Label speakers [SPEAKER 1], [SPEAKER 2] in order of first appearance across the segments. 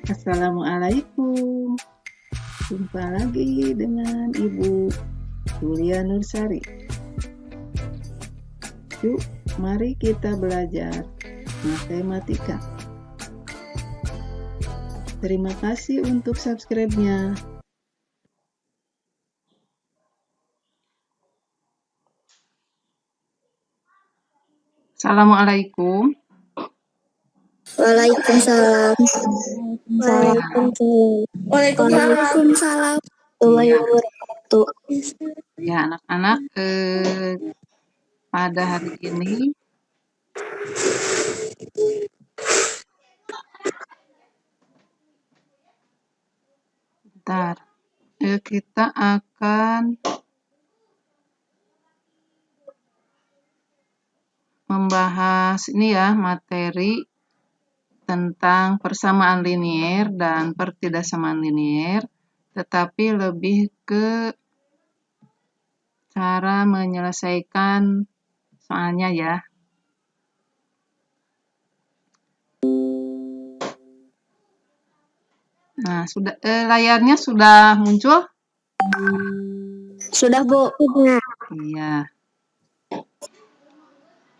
[SPEAKER 1] Assalamualaikum. Jumpa lagi dengan Ibu Julia Nursari. Yuk, mari kita belajar matematika. Terima kasih untuk subscribe-nya. Assalamualaikum.
[SPEAKER 2] Waalaikumsalam. Waalaikumsalam.
[SPEAKER 1] Ya, anak-anak, pada hari ini kita akan membahas ini ya, materi tentang persamaan linier dan pertidaksamaan linier, tetapi lebih ke cara menyelesaikan soalnya ya. Nah, layarnya sudah muncul?
[SPEAKER 2] Sudah, Bu.
[SPEAKER 1] Iya.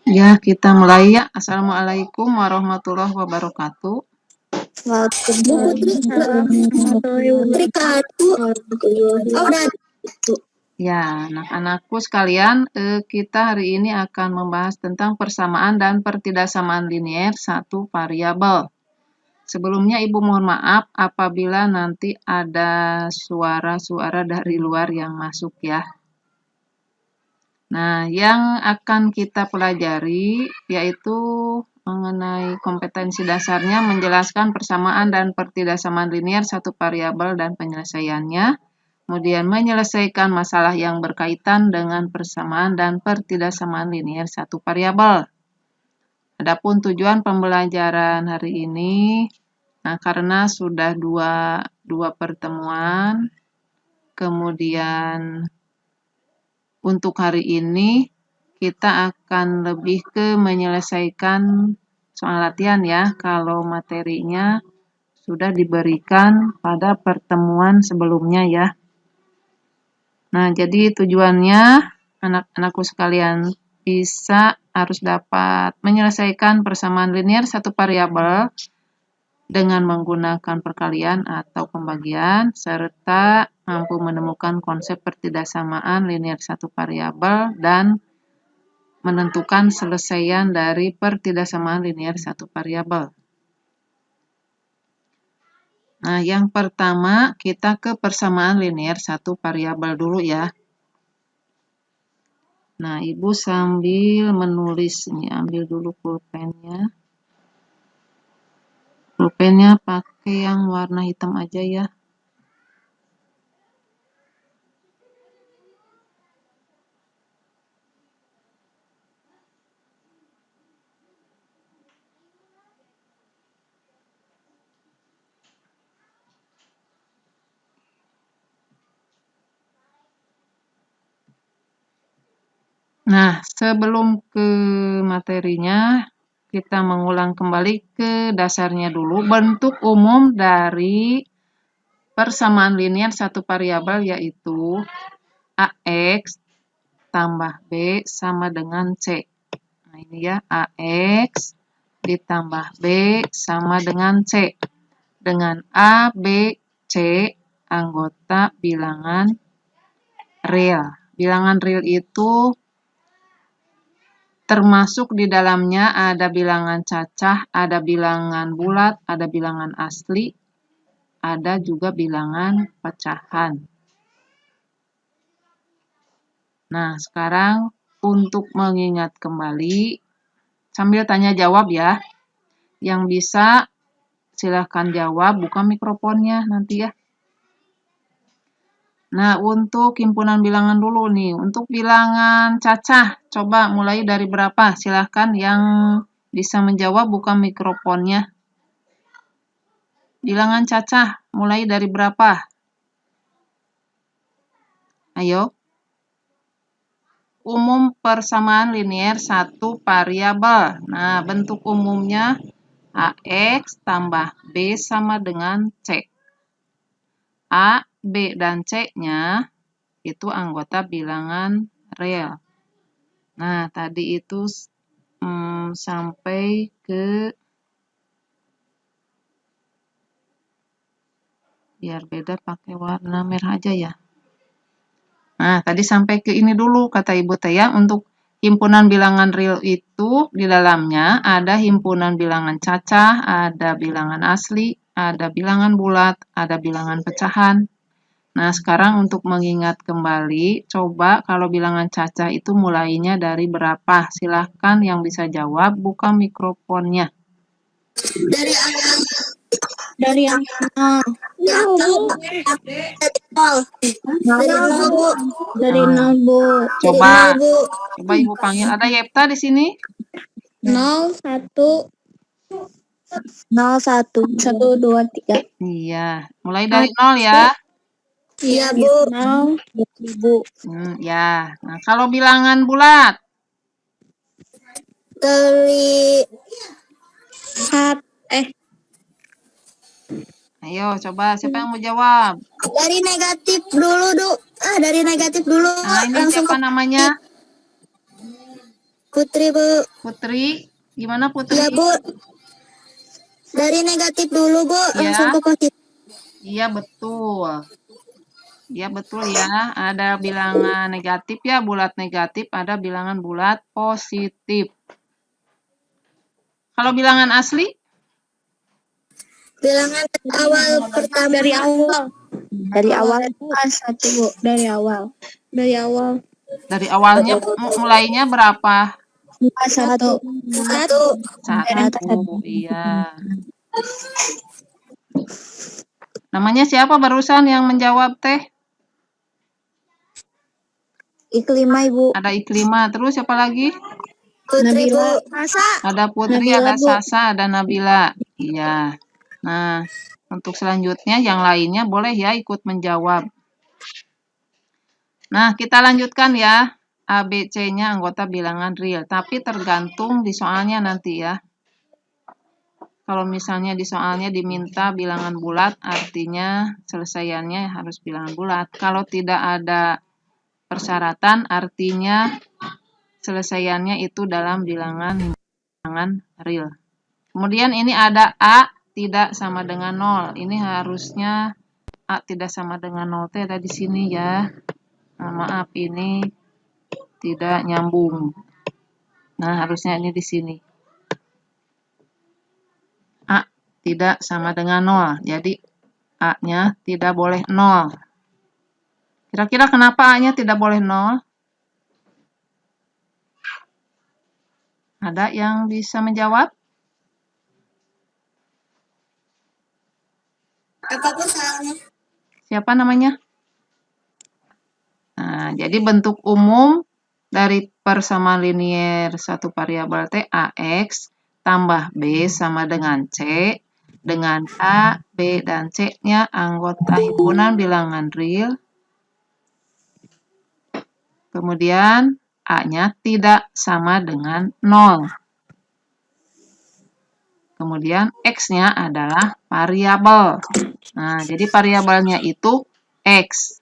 [SPEAKER 1] Ya, kita mulai ya. Assalamualaikum warahmatullahi wabarakatuh. Ya, anak-anakku sekalian, kita hari ini akan membahas tentang persamaan dan pertidaksamaan linier satu variabel. Sebelumnya Ibu mohon maaf apabila nanti ada suara-suara dari luar yang masuk ya. Nah, yang akan kita pelajari yaitu mengenai kompetensi dasarnya menjelaskan persamaan dan pertidaksamaan linier satu variabel dan penyelesaiannya. Kemudian menyelesaikan masalah yang berkaitan dengan persamaan dan pertidaksamaan linier satu variabel. Adapun tujuan pembelajaran hari ini, nah karena sudah dua pertemuan, kemudian untuk hari ini kita akan lebih ke menyelesaikan soal latihan ya, kalau materinya sudah diberikan pada pertemuan sebelumnya ya. Nah, jadi tujuannya anak-anakku sekalian harus dapat menyelesaikan persamaan linier satu variabel dengan menggunakan perkalian atau pembagian, serta mampu menemukan konsep pertidaksamaan linier satu variabel dan menentukan selesaian dari pertidaksamaan linier satu variabel. Nah, yang pertama kita ke persamaan linier satu variabel dulu ya. Nah, Ibu sambil menulis ini, ambil dulu pulpennya. Pulpennya pakai yang warna hitam aja ya. Nah, sebelum ke materinya, kita mengulang kembali ke dasarnya dulu. Bentuk umum dari persamaan linier satu variabel yaitu AX tambah B sama dengan C. Nah, ini ya, AX ditambah B sama dengan C. Dengan A, B, C anggota bilangan real. Bilangan real itu termasuk di dalamnya ada bilangan cacah, ada bilangan bulat, ada bilangan asli, ada juga bilangan pecahan. Nah, sekarang untuk mengingat kembali, sambil tanya jawab ya. Yang bisa silahkan jawab, buka mikrofonnya nanti ya. Nah, untuk himpunan bilangan dulu nih. Untuk bilangan cacah, coba mulai dari berapa? Silahkan yang bisa menjawab, buka mikrofonnya. Bilangan cacah, mulai dari berapa? Ayo. Umum persamaan linier satu variabel. Nah, bentuk umumnya AX tambah B sama dengan C. A, B, dan C-nya itu anggota bilangan real. Nah, tadi itu sampai ke, biar beda pakai warna merah aja ya. Nah, tadi sampai ke ini dulu kata Ibu teh ya, untuk himpunan bilangan real itu di dalamnya ada himpunan bilangan cacah, ada bilangan asli, ada bilangan bulat, ada bilangan pecahan. Nah, sekarang untuk mengingat kembali, coba kalau bilangan cacah itu mulainya dari berapa? Silahkan yang bisa jawab, buka mikrofonnya.
[SPEAKER 2] Dari awal. Dari yang nol. Dari nol, Bu.
[SPEAKER 1] Coba Ibu panggil. Ada Yepta di sini?
[SPEAKER 2] 0, 1. 0, 1. 1, 2, 3.
[SPEAKER 1] Iya, mulai dari 0 ya.
[SPEAKER 2] Iya, Bu. 0, 2000.
[SPEAKER 1] Ya. Nah, kalau bilangan bulat?
[SPEAKER 2] Dari
[SPEAKER 1] Ayo, coba siapa yang mau jawab?
[SPEAKER 2] Dari negatif dulu, dari negatif dulu.
[SPEAKER 1] Nah, ini
[SPEAKER 2] Langsung
[SPEAKER 1] siapa namanya?
[SPEAKER 2] Putri, Bu.
[SPEAKER 1] Putri. Gimana Putri?
[SPEAKER 2] Iya, Bu. Dari negatif dulu, Bu.
[SPEAKER 1] Ya.
[SPEAKER 2] Langsung ke positif.
[SPEAKER 1] Iya, betul. Iya, betul ya. Ada bilangan negatif ya, bulat negatif. Ada bilangan bulat positif. Kalau bilangan asli?
[SPEAKER 2] Bilangan awal pertama. Dari awal. Dari awal. 1, Bu. Dari awal. Dari awal.
[SPEAKER 1] Dari awalnya mulainya berapa?
[SPEAKER 2] 1. 1.
[SPEAKER 1] 1, iya. Namanya siapa barusan yang menjawab teh?
[SPEAKER 2] Iklima, Ibu.
[SPEAKER 1] Ada Iklima, terus siapa lagi?
[SPEAKER 2] Putri, Bu.
[SPEAKER 1] Ada Putri,
[SPEAKER 2] Nabila,
[SPEAKER 1] ada
[SPEAKER 2] Bu.
[SPEAKER 1] Sasa, ada Nabila. Iya. Nah, untuk selanjutnya yang lainnya boleh ya ikut menjawab. Nah, kita lanjutkan ya. A, B, C-nya anggota bilangan real, tapi tergantung di soalnya nanti ya. Kalau misalnya di soalnya diminta bilangan bulat, artinya selesaiannya harus bilangan bulat. Kalau tidak ada persyaratan, artinya selesaiannya itu dalam bilangan real. Kemudian ini ada A tidak sama dengan 0. Ini harusnya A tidak sama dengan 0 teh ada di sini ya. Nah, maaf ini tidak nyambung. Nah, harusnya ini di sini. A tidak sama dengan 0. Jadi A-nya tidak boleh 0. Kira-kira kenapa A-nya tidak boleh 0? Ada yang bisa menjawab?
[SPEAKER 2] Apapun salahnya.
[SPEAKER 1] Siapa namanya? Nah, jadi bentuk umum dari persamaan linier satu variabel T AX tambah B sama dengan C, dengan A, B, dan C-nya anggota himpunan bilangan real. Kemudian A-nya tidak sama dengan 0. Kemudian X-nya adalah variabel. Nah, jadi variabelnya itu X.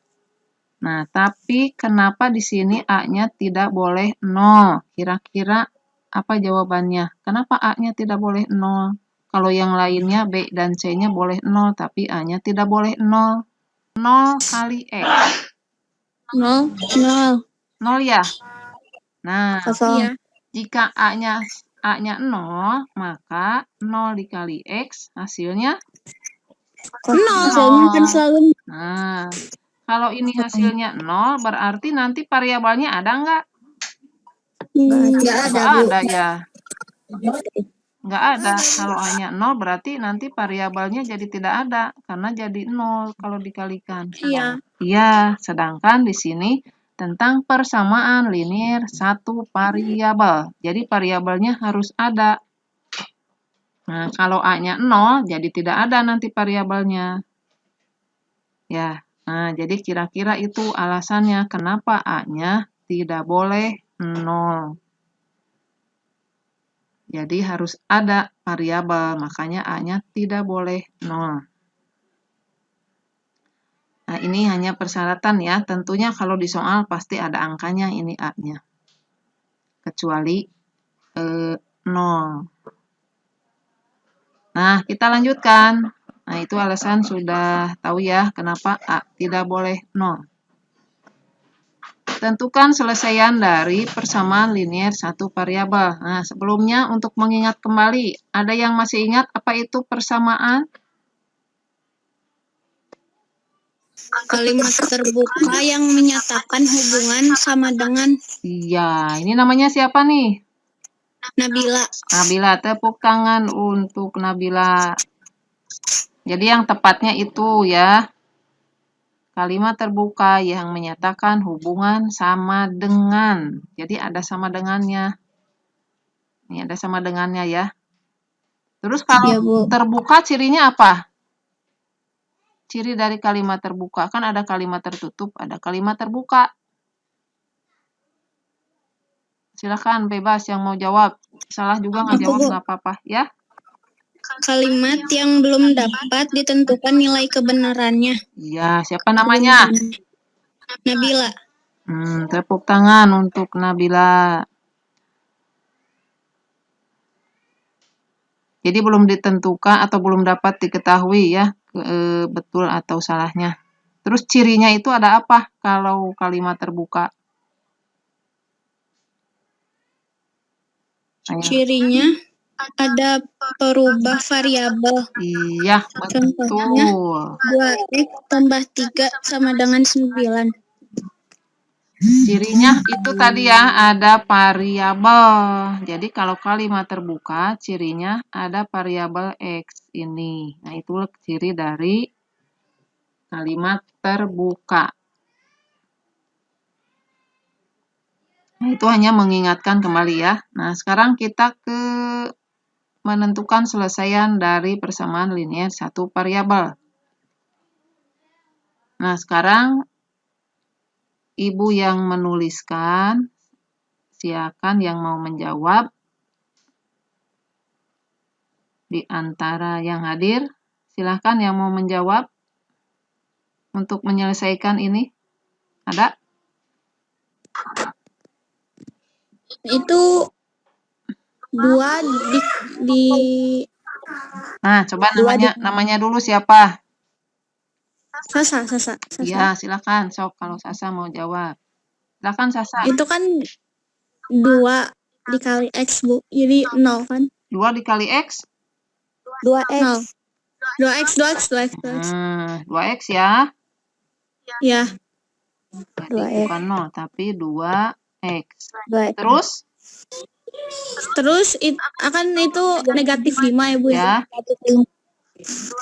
[SPEAKER 1] Nah, tapi kenapa di sini A-nya tidak boleh 0? Kira-kira apa jawabannya? Kenapa A-nya tidak boleh 0? Kalau yang lainnya B dan C-nya boleh 0, tapi A-nya tidak boleh 0. 0 kali X.
[SPEAKER 2] 0.
[SPEAKER 1] 0 ya? Nah,
[SPEAKER 2] Kosong.
[SPEAKER 1] jika A-nya 0, maka 0 dikali X hasilnya
[SPEAKER 2] 0. Hasilnya kan selalu.
[SPEAKER 1] Nah, kalau ini hasilnya 0, berarti nanti variabelnya ada nggak?
[SPEAKER 2] Nggak ada, Bu.
[SPEAKER 1] Ada ya. Nggak ada. Kalau A-nya 0, berarti nanti variabelnya jadi tidak ada. Karena jadi 0 kalau dikalikan.
[SPEAKER 2] Iya.
[SPEAKER 1] Iya, sedangkan di sini tentang persamaan linier satu variabel. Jadi variabelnya harus ada. Nah, kalau A-nya 0, jadi tidak ada nanti variabelnya. Ya, nah jadi kira-kira itu alasannya kenapa A-nya tidak boleh 0. Jadi harus ada variabel, makanya A-nya tidak boleh 0. Nah, ini hanya persyaratan ya. Tentunya kalau di soal pasti ada angkanya ini A-nya. Kecuali 0. Nah, kita lanjutkan. Nah, itu alasan sudah tahu ya kenapa A tidak boleh 0. Tentukan selesaian dari persamaan linier satu variabel. Nah, sebelumnya untuk mengingat kembali, ada yang masih ingat apa itu persamaan?
[SPEAKER 2] Kalimat terbuka yang menyatakan hubungan sama dengan
[SPEAKER 1] Iya, ini namanya siapa nih?
[SPEAKER 2] Nabila.
[SPEAKER 1] Nabila, tepuk tangan untuk Nabila. Jadi yang tepatnya itu ya, kalimat terbuka yang menyatakan hubungan sama dengan. Jadi ada sama dengannya. Ini ada sama dengannya ya. Terus kalau
[SPEAKER 2] Ya, Bu.
[SPEAKER 1] terbuka cirinya apa? Ciri dari kalimat terbuka. Kan ada kalimat tertutup, ada kalimat terbuka. Silakan bebas yang mau jawab. Salah juga nggak
[SPEAKER 2] Aku,
[SPEAKER 1] jawab
[SPEAKER 2] Bu.
[SPEAKER 1] nggak apa-apa ya.
[SPEAKER 2] Kalimat yang belum dapat ditentukan nilai kebenarannya.
[SPEAKER 1] Iya, siapa namanya?
[SPEAKER 2] Nabila.
[SPEAKER 1] Tepuk tangan untuk Nabila. Jadi belum ditentukan atau belum dapat diketahui ya betul atau salahnya. Terus cirinya itu ada apa kalau kalimat terbuka?
[SPEAKER 2] Cirinya ada perubah variabel.
[SPEAKER 1] Iya,
[SPEAKER 2] Contohnya
[SPEAKER 1] betul.
[SPEAKER 2] 2x tambah 3 sama dengan 9.
[SPEAKER 1] Cirinya itu tadi ya, ada variabel. Jadi kalau kalimat terbuka, cirinya ada variabel X ini. Nah, itu ciri dari kalimat terbuka. Nah, itu hanya mengingatkan kembali ya. Nah, sekarang kita ke menentukan selesaian dari persamaan linier satu variabel. Nah, sekarang Ibu yang menuliskan, silakan yang mau menjawab di antara yang hadir. Silakan yang mau menjawab untuk menyelesaikan ini. Ada?
[SPEAKER 2] Itu 2 di
[SPEAKER 1] Nah, coba
[SPEAKER 2] Dua
[SPEAKER 1] namanya dulu siapa?
[SPEAKER 2] Sasa.
[SPEAKER 1] Iya, silakan. Sok kalau Sasa mau jawab. Silakan Sasa.
[SPEAKER 2] Itu kan 2 dikali X, Bu. Jadi 0 kan?
[SPEAKER 1] 2 dikali X?
[SPEAKER 2] 2X. 2X.
[SPEAKER 1] 2X ya.
[SPEAKER 2] Ya.
[SPEAKER 1] Jadi
[SPEAKER 2] 2X.
[SPEAKER 1] bukan 0, tapi 2X.
[SPEAKER 2] 2X. Terus akan itu negatif 5 ya, Bu ya?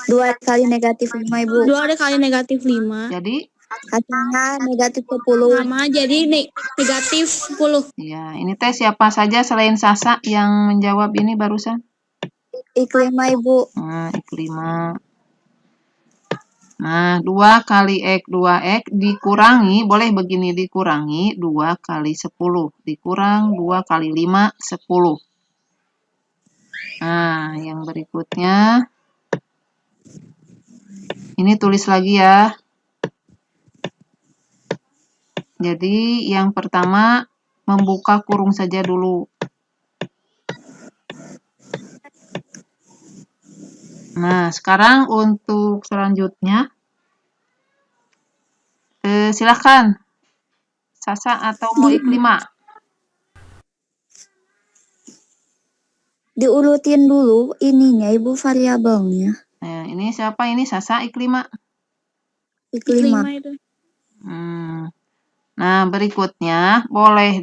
[SPEAKER 3] 2 kali negatif 5, Ibu.
[SPEAKER 2] 2 kali negatif 5.
[SPEAKER 1] Jadi?
[SPEAKER 3] Hasilnya negatif 10.
[SPEAKER 2] Sama, jadi negatif 10.
[SPEAKER 1] Ya, ini teh siapa saja selain Sasa yang menjawab ini barusan?
[SPEAKER 3] Iklima, Ibu.
[SPEAKER 1] Iklima. Nah, 2 kali X, 2X dikurangi, boleh begini dikurangi, 2 kali 10. Dikurang 2 kali 5, 10. Nah, yang berikutnya. Ini tulis lagi ya. Jadi, yang pertama membuka kurung saja dulu. Nah, sekarang untuk selanjutnya. Silakan. Sasa atau mau Iklima?
[SPEAKER 3] Diurutin dulu ininya, Ibu, variabelnya.
[SPEAKER 1] Nah, ini siapa ini? Sasa, Iklima?
[SPEAKER 3] Iklima.
[SPEAKER 2] Itu.
[SPEAKER 1] Nah, berikutnya boleh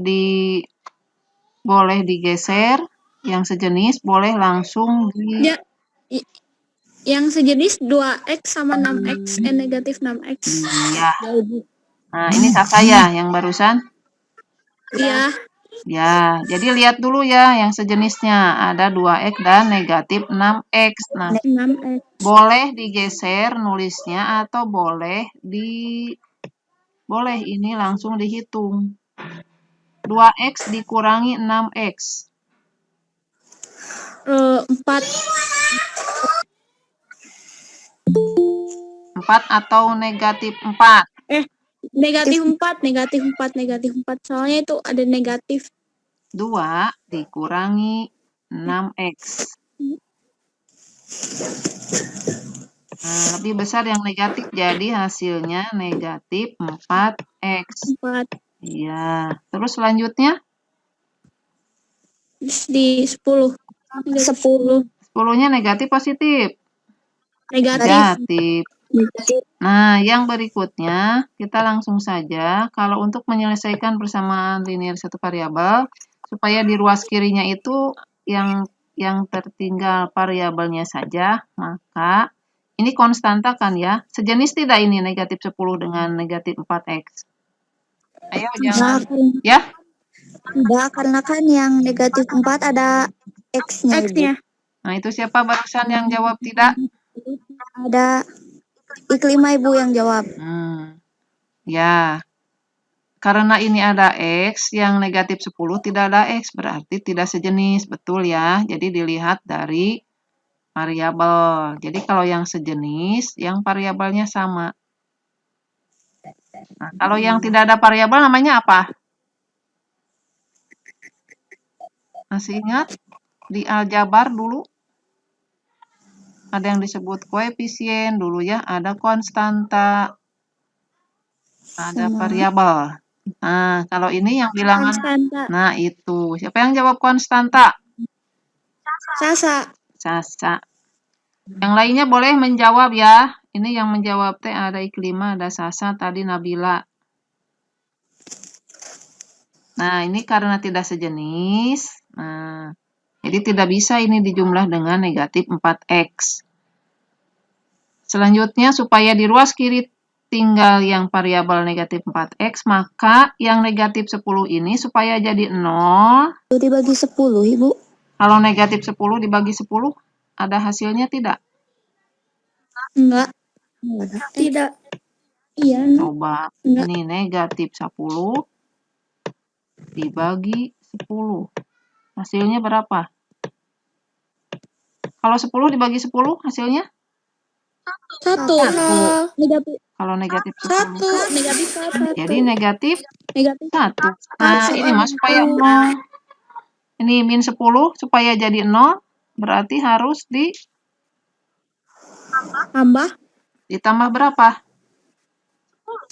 [SPEAKER 1] digeser, yang sejenis boleh langsung
[SPEAKER 2] Ya, yang sejenis 2X sama 6X, negatif 6X.
[SPEAKER 1] Iya. Nah, ini Sasa ya yang barusan?
[SPEAKER 2] Iya.
[SPEAKER 1] Ya, jadi lihat dulu ya yang sejenisnya. Ada 2X dan negatif 6X. Nah,
[SPEAKER 2] 6X.
[SPEAKER 1] boleh digeser nulisnya atau boleh ini langsung dihitung. 2X dikurangi 6X.
[SPEAKER 2] 4.
[SPEAKER 1] 4 atau negatif 4?
[SPEAKER 2] Negatif 4, negatif 4, negatif 4. Soalnya itu ada negatif.
[SPEAKER 1] 2 dikurangi 6X. Nah, lebih besar yang negatif, jadi hasilnya negatif 4X.
[SPEAKER 2] 4.
[SPEAKER 1] Iya. Terus selanjutnya?
[SPEAKER 2] Di 10. 10.
[SPEAKER 1] 10-nya negatif positif?
[SPEAKER 2] Negatif.
[SPEAKER 1] Negatif. Nah, yang berikutnya, kita langsung saja, kalau untuk menyelesaikan persamaan linear satu variabel, supaya di ruas kirinya itu yang tertinggal variabelnya saja, maka ini konstanta kan ya? Sejenis tidak ini negatif 10 dengan negatif 4X? Ayo jangan, ya?
[SPEAKER 3] Enggak, karena kan yang negatif 4 ada X-nya, Ibu.
[SPEAKER 2] X-nya.
[SPEAKER 1] Nah, itu siapa barusan yang jawab tidak?
[SPEAKER 3] Ada Iklima, Ibu, yang jawab.
[SPEAKER 1] Ya. Karena ini ada X, yang negatif 10 tidak ada X, berarti tidak sejenis, betul ya. Jadi dilihat dari variabel. Jadi kalau yang sejenis, yang variabelnya sama. Nah, kalau yang tidak ada variabel namanya apa? Masih ingat? Di aljabar dulu ada yang disebut koefisien dulu ya, ada konstanta, ada variabel. Nah, kalau ini yang bilangan,
[SPEAKER 2] Konstanta.
[SPEAKER 1] nah itu. Siapa yang jawab konstanta?
[SPEAKER 2] Sasa.
[SPEAKER 1] Sasa. Yang lainnya boleh menjawab ya. Ini yang menjawab teh ada Iklima, ada Sasa, tadi Nabila. Nah, ini karena tidak sejenis. Nah, jadi tidak bisa ini dijumlah dengan negatif 4X. Selanjutnya, supaya di ruas kiri tinggal yang variabel negatif 4X, maka yang negatif 10 ini supaya jadi 0.
[SPEAKER 3] Dibagi 10, Ibu.
[SPEAKER 1] Kalau negatif 10 dibagi 10, ada hasilnya tidak?
[SPEAKER 2] Enggak. Tidak. Iya.
[SPEAKER 1] Coba,
[SPEAKER 2] Enggak.
[SPEAKER 1] ini negatif 10 dibagi 10. Hasilnya berapa? Kalau 10 dibagi 10, hasilnya?
[SPEAKER 2] 1. Negatif.
[SPEAKER 1] Kalau negatif 10.
[SPEAKER 2] 1. Negatif 1.
[SPEAKER 1] Jadi negatif
[SPEAKER 2] Negatif
[SPEAKER 1] 1. Nah, ini mah supaya 0. Ini min 10 supaya jadi 0, berarti harus ditambah berapa?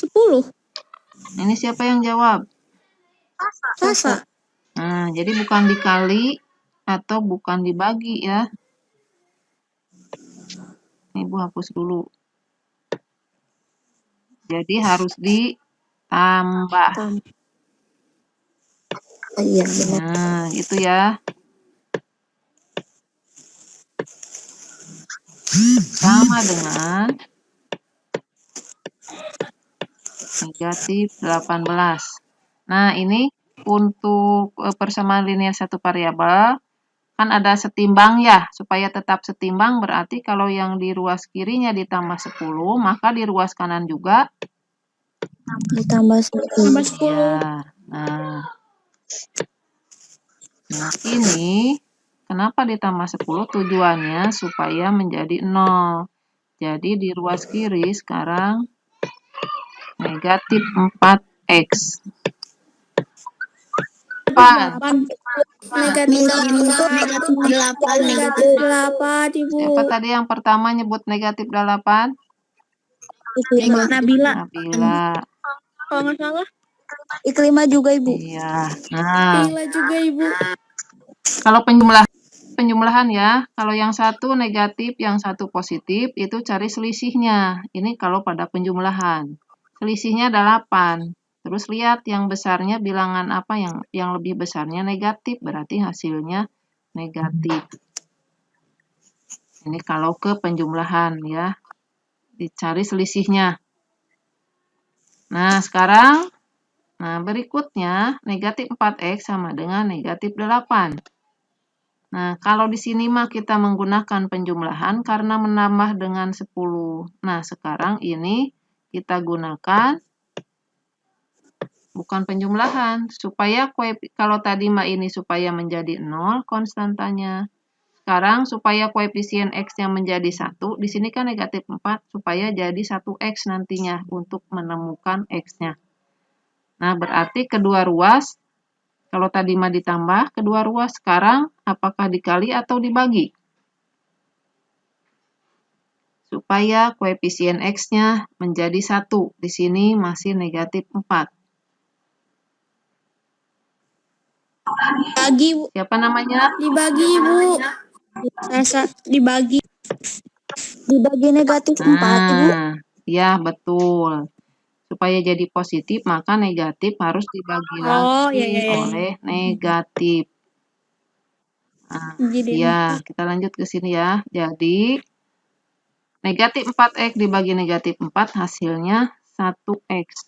[SPEAKER 2] 10.
[SPEAKER 1] Ini siapa yang jawab?
[SPEAKER 2] Sasa.
[SPEAKER 1] Nah, jadi bukan dikali atau bukan dibagi ya. Ibu hapus dulu. Jadi harus ditambah.
[SPEAKER 3] Iya, benar.
[SPEAKER 1] Nah, gitu ya. Sama dengan negatif 18. Nah, ini untuk persamaan linear satu variabel, kan ada setimbang ya. Supaya tetap setimbang berarti kalau yang di ruas kirinya ditambah 10, maka di ruas kanan juga
[SPEAKER 3] Ditambah 10.
[SPEAKER 1] ya. Nah, ini kenapa ditambah 10? Tujuannya supaya menjadi 0. Jadi di ruas kiri sekarang negatif 4X. 8.
[SPEAKER 2] Negatif 8. Negatif 8, Ibu.
[SPEAKER 1] Siapa tadi yang pertama nyebut negatif 8?
[SPEAKER 2] Nabila.
[SPEAKER 1] Nabila.
[SPEAKER 2] Kalau nggak salah.
[SPEAKER 3] Iklima juga, Ibu.
[SPEAKER 1] Iya. Nah,
[SPEAKER 2] Nabila juga, Ibu.
[SPEAKER 1] kalau penjumlahan ya, kalau yang satu negatif, yang satu positif, itu cari selisihnya. Ini kalau pada penjumlahan. Selisihnya 8. Terus lihat yang besarnya bilangan apa, yang lebih besarnya negatif, berarti hasilnya negatif. Ini kalau ke penjumlahan ya, dicari selisihnya. Nah, sekarang, berikutnya negatif 4X sama dengan negatif 8. Nah, kalau di sini mah kita menggunakan penjumlahan karena menambah dengan 10. Nah, sekarang ini kita gunakan bukan penjumlahan. Supaya kalau tadi mah ini supaya menjadi 0 konstantanya. sekarang supaya koefisien X-nya menjadi 1, di sini kan negatif 4, supaya jadi 1X nantinya untuk menemukan X-nya. Nah, berarti kedua ruas, kalau tadi mah ditambah, kedua ruas sekarang apakah dikali atau dibagi? Supaya koefisien X-nya menjadi 1. Di sini masih negatif 4.
[SPEAKER 2] Bagi, Bu.
[SPEAKER 1] Siapa namanya?
[SPEAKER 2] Dibagi, Bu. Dibagi.
[SPEAKER 3] Dibagi negatif 4, Ibu.
[SPEAKER 1] Nah, ya betul. Supaya jadi positif, maka negatif harus dibagi
[SPEAKER 2] Oh,
[SPEAKER 1] lagi
[SPEAKER 2] ya.
[SPEAKER 1] oleh negatif. Nah,
[SPEAKER 2] Jadi
[SPEAKER 1] ya, kita lanjut ke sini ya. Jadi, negatif 4X dibagi negatif 4 hasilnya 1X.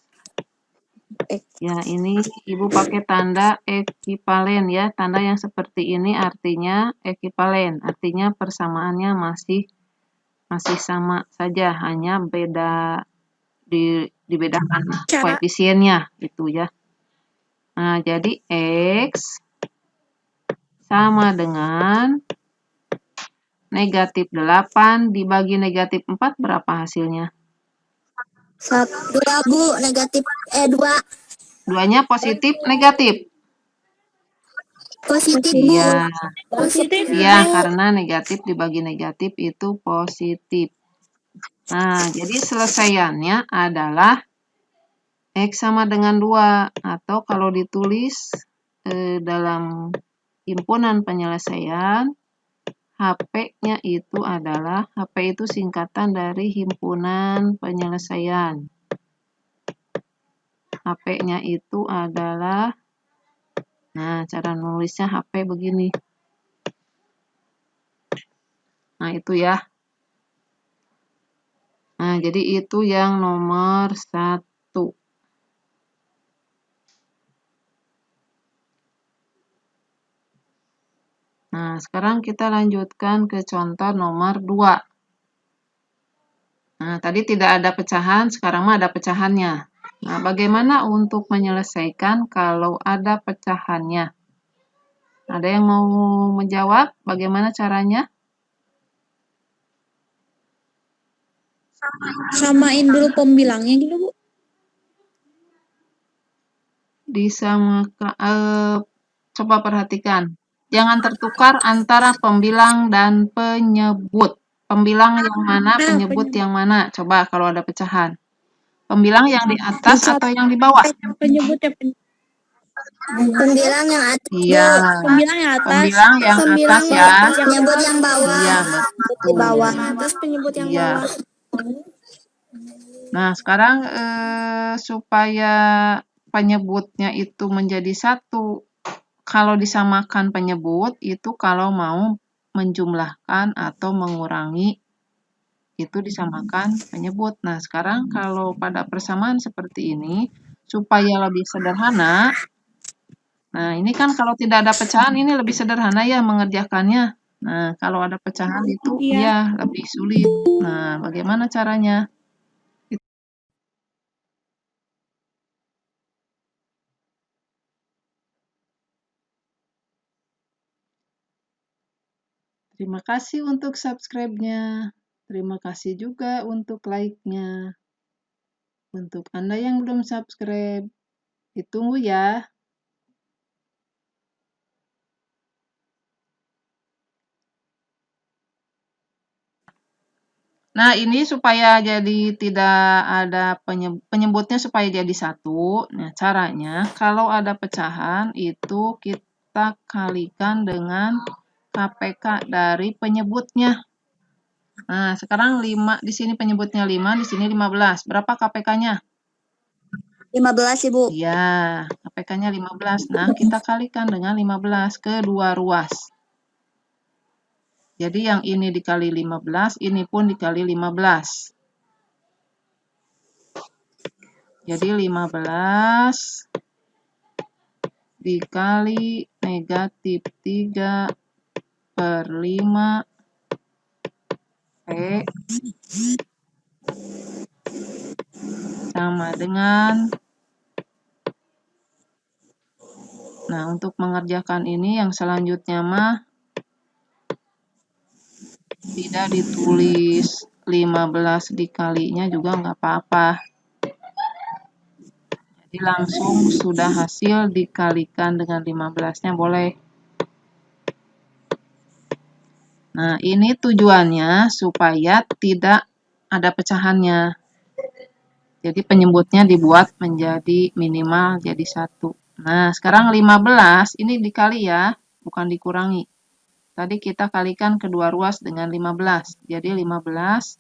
[SPEAKER 1] Ya, ini Ibu pakai tanda ekivalen ya. Tanda yang seperti ini artinya ekivalen. Artinya persamaannya masih sama saja, hanya beda dibedakan
[SPEAKER 2] cara
[SPEAKER 1] koefisiennya itu ya. Nah, jadi X sama dengan negatif 8 dibagi negatif 4 berapa hasilnya?
[SPEAKER 3] 2, Bu. Negatif, 2.
[SPEAKER 1] Duanya positif, negatif?
[SPEAKER 3] Positif, Bu.
[SPEAKER 1] Iya,
[SPEAKER 2] positif,
[SPEAKER 1] iya
[SPEAKER 2] Bu.
[SPEAKER 1] karena negatif dibagi negatif itu positif. Nah, jadi selesaiannya adalah X sama dengan 2. Atau kalau ditulis dalam himpunan penyelesaian, HP-nya itu adalah, HP itu singkatan dari himpunan penyelesaian. HP-nya itu adalah, nah cara nulisnya HP begini. Nah itu ya. Nah jadi itu yang nomor 1. Nah sekarang kita lanjutkan ke contoh nomor 2. Nah tadi tidak ada pecahan, sekarang mah ada pecahannya. Nah bagaimana untuk menyelesaikan kalau ada pecahannya? Ada yang mau menjawab bagaimana caranya?
[SPEAKER 2] Samain dulu pembilangnya gitu, Bu.
[SPEAKER 1] Coba perhatikan. Jangan tertukar antara pembilang dan penyebut. Pembilang yang mana, penyebut yang mana? Coba kalau ada pecahan. Pembilang yang di atas
[SPEAKER 2] Bisa
[SPEAKER 1] atau yang di bawah?
[SPEAKER 2] penyebut ya,
[SPEAKER 3] Pembilang yang atas,
[SPEAKER 1] Iya,
[SPEAKER 2] pembilang yang atas.
[SPEAKER 1] pembilang yang atas ya.
[SPEAKER 3] Penyebut yang bawah.
[SPEAKER 1] Iya,
[SPEAKER 3] Di
[SPEAKER 1] betul.
[SPEAKER 3] bawah.
[SPEAKER 2] Atas penyebut yang
[SPEAKER 1] Iya.
[SPEAKER 2] bawah.
[SPEAKER 1] Nah, sekarang supaya penyebutnya itu menjadi 1, kalau disamakan penyebut itu kalau mau menjumlahkan atau mengurangi itu disamakan penyebut. Nah, sekarang kalau pada persamaan seperti ini supaya lebih sederhana, nah ini kan kalau tidak ada pecahan ini lebih sederhana ya mengerjakannya. Nah, kalau ada pecahan itu
[SPEAKER 2] Iya.
[SPEAKER 1] ya lebih sulit. Nah, bagaimana caranya? Terima kasih untuk subscribe-nya. Terima kasih juga untuk like-nya. Untuk Anda yang belum subscribe, ditunggu ya. Nah, ini supaya jadi tidak ada penyebutnya supaya jadi 1. Nah, caranya kalau ada pecahan itu kita kalikan dengan KPK dari penyebutnya. Nah, sekarang 5, di sini penyebutnya 5, di sini 15. Berapa KPK-nya?
[SPEAKER 3] 15, Ibu.
[SPEAKER 1] Iya, KPK-nya 15. Nah, kita kalikan dengan 15 kedua ruas. Jadi yang ini dikali 15, ini pun dikali 15. Jadi 15 dikali negatif 3/5 P sama dengan, nah untuk mengerjakan ini yang selanjutnya mah Tidak ditulis 15 dikalinya juga nggak apa-apa. Jadi langsung sudah hasil dikalikan dengan 15-nya boleh. Nah, ini tujuannya supaya tidak ada pecahannya. Jadi penyebutnya dibuat menjadi minimal jadi 1. Nah, sekarang 15 ini dikali ya, bukan dikurangi. Tadi kita kalikan kedua ruas dengan 15. Jadi 15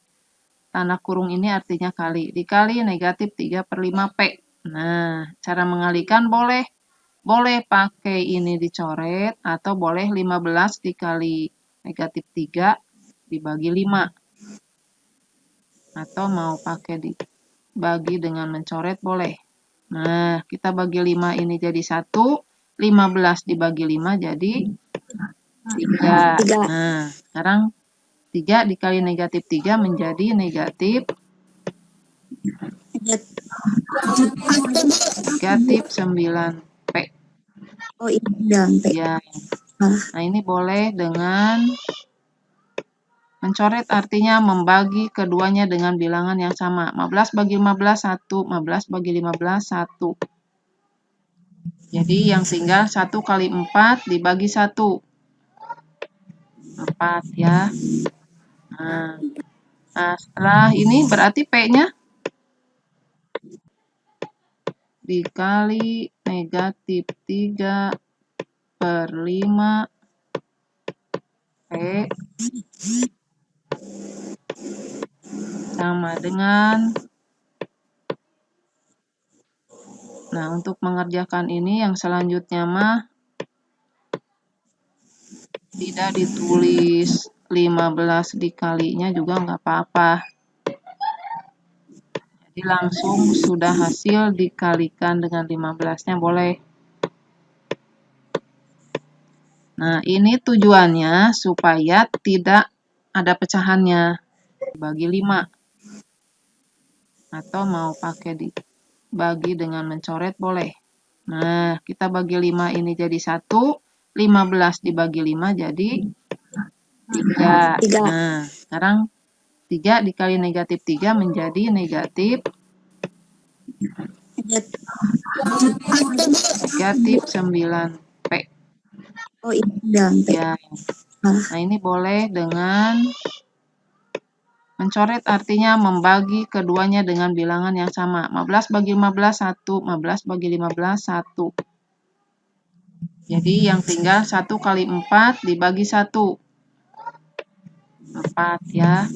[SPEAKER 1] tanda kurung ini artinya kali. Dikali negatif 3/5P. Nah, cara mengalikan boleh pakai ini dicoret atau boleh 15 dikali negatif 3 dibagi 5. Atau mau pakai dibagi dengan mencoret boleh. Nah, kita bagi 5 ini jadi 1. 15 dibagi 5 jadi 3. Nah, sekarang 3 dikali negatif 3 menjadi negatif 9P.
[SPEAKER 3] Oh iya,
[SPEAKER 1] Ya. Nah, ini boleh dengan mencoret artinya membagi keduanya dengan bilangan yang sama. 15 bagi 15, 1. 15 bagi 15, 1. Jadi yang tinggal 1 kali 4 dibagi 1. 4 ya. Nah, setelah ini berarti P-nya dikali negatif 3/5 P sama dengan, nah untuk mengerjakan ini yang selanjutnya mah tidak ditulis 15 dikalinya juga nggak apa-apa. Jadi langsung sudah hasil dikalikan dengan 15-nya boleh. Nah, ini tujuannya supaya tidak ada pecahannya. Dibagi 5. Atau mau pakai dibagi dengan mencoret boleh. Nah, kita bagi 5 ini jadi 1. 15 dibagi 5 jadi 3. Nah, sekarang 3 dikali negatif 3 menjadi negatif 9P.
[SPEAKER 3] Oh iya,
[SPEAKER 1] Ya. Nah, ini boleh dengan mencoret artinya membagi keduanya dengan bilangan yang sama. 15 bagi 15, 1. 15 bagi 15, 1. Jadi yang tinggal 1 kali 4 dibagi 1. 4 ya.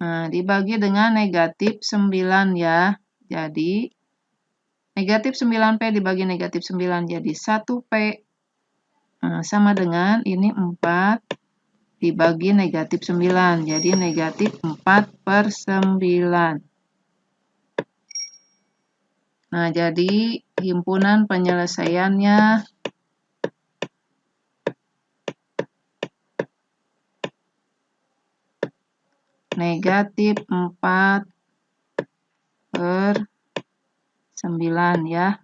[SPEAKER 1] Nah, dibagi dengan negatif 9 ya. Jadi negatif 9P dibagi negatif 9 jadi 1P. Nah, sama dengan ini 4 dibagi negatif 9. Jadi negatif 4/9. Nah, jadi himpunan penyelesaiannya negatif 4/9 ya.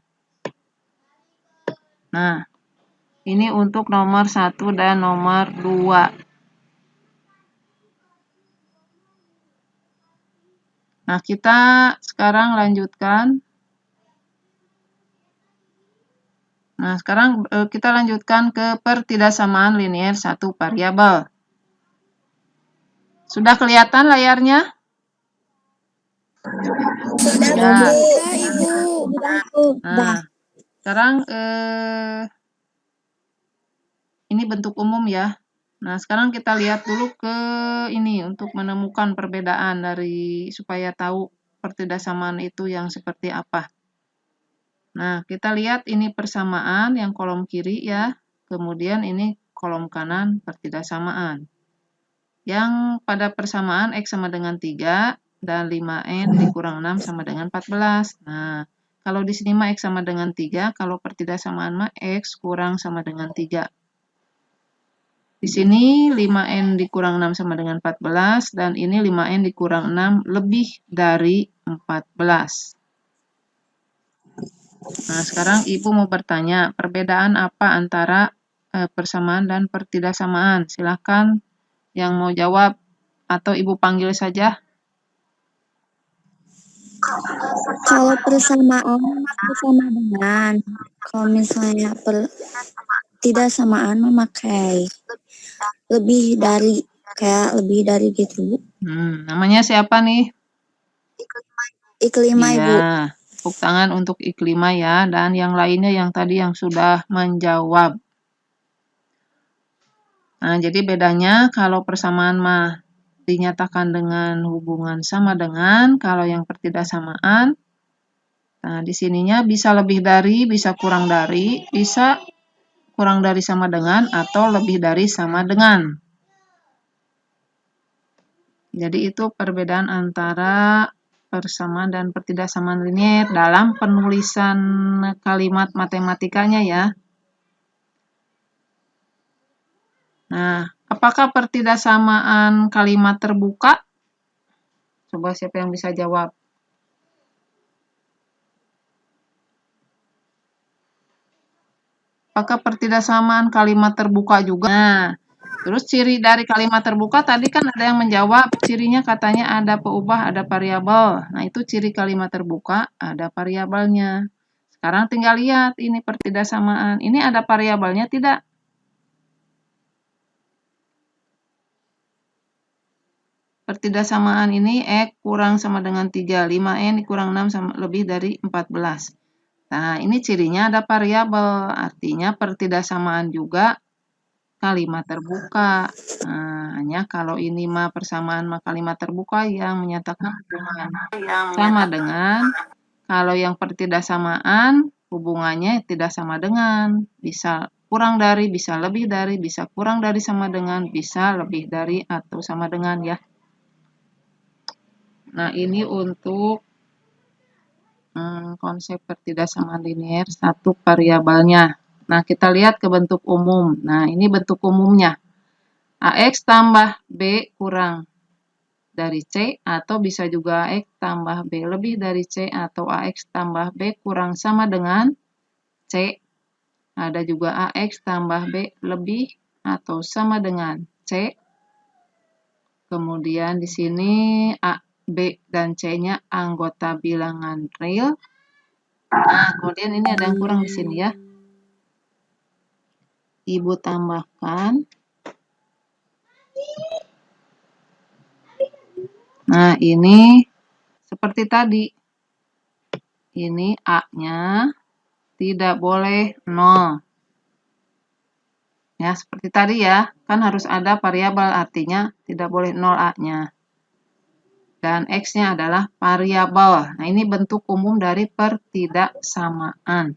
[SPEAKER 1] Nah, ini untuk nomor 1 dan nomor 2. Nah, kita sekarang lanjutkan. Nah, sekarang kita lanjutkan ke pertidaksamaan linier satu variabel. Sudah kelihatan layarnya?
[SPEAKER 2] Sudah, Ibu.
[SPEAKER 1] Nah, sekarang ini bentuk umum ya. Nah, sekarang kita lihat dulu ke ini untuk menemukan perbedaan dari supaya tahu pertidaksamaan itu yang seperti apa. Nah, kita lihat ini persamaan yang kolom kiri ya. Kemudian ini kolom kanan pertidaksamaan. Yang pada persamaan X sama dengan 3 dan 5N dikurang 6 sama dengan 14. Nah, kalau di sini mah X sama dengan 3, kalau pertidaksamaan mah X kurang sama dengan 3. Di sini 5N dikurang 6 sama dengan 14, dan ini 5N dikurang 6 lebih dari 14. Nah, sekarang Ibu mau bertanya, perbedaan apa antara persamaan dan pertidaksamaan? Silakan Yang mau jawab atau Ibu panggil saja?
[SPEAKER 3] Kalau persamaan bersama dengan, kalau misalnya tidak samaan memakai lebih dari, kayak lebih dari gitu.
[SPEAKER 1] Namanya siapa nih?
[SPEAKER 3] Iklima
[SPEAKER 1] Iya,
[SPEAKER 3] Ibu.
[SPEAKER 1] tepuk tangan untuk Iklima ya, dan yang lainnya yang tadi yang sudah menjawab. Nah, jadi bedanya kalau persamaan mah dinyatakan dengan hubungan sama dengan, kalau yang pertidaksamaan, nah di sininya bisa lebih dari, bisa kurang dari, bisa kurang dari sama dengan, atau lebih dari sama dengan. Jadi itu perbedaan antara persamaan dan pertidaksamaan linier dalam penulisan kalimat matematikanya ya. Nah, apakah pertidaksamaan kalimat terbuka? Coba siapa yang bisa jawab? Apakah pertidaksamaan kalimat terbuka juga? Nah, terus ciri dari kalimat terbuka tadi kan ada yang menjawab, cirinya katanya ada peubah, ada variabel. Nah, itu ciri kalimat terbuka, ada variabelnya. Sekarang tinggal lihat ini pertidaksamaan. Ini ada variabelnya tidak? Pertidaksamaan ini X kurang sama dengan 3, 5N kurang 6 sama lebih dari 14. Nah, ini cirinya ada variabel, artinya pertidaksamaan juga kalimat terbuka. Nah, hanya kalau ini mah persamaan mah kalimat terbuka yang menyatakan hubungan sama dengan, kalau yang pertidaksamaan hubungannya tidak sama dengan, bisa kurang dari, bisa lebih dari, bisa kurang dari sama dengan, bisa lebih dari atau sama dengan ya. Nah, ini untuk konsep pertidaksamaan linier satu variabelnya. Nah, kita lihat ke bentuk umum. Nah, ini bentuk umumnya. AX tambah B kurang dari C, atau bisa juga AX tambah B lebih dari C, atau AX tambah B kurang sama dengan C. Ada juga AX tambah B lebih atau sama dengan C. Kemudian di sini A, B, dan C-nya anggota bilangan real. Nah, kemudian ini ada yang kurang di sini ya. Ibu tambahkan. Nah, ini seperti tadi. Ini A-nya tidak boleh 0. Ya, seperti tadi ya. Kan harus ada variabel, artinya tidak boleh 0 A-nya. Dan X-nya adalah variabel. Nah, ini bentuk umum dari pertidaksamaan.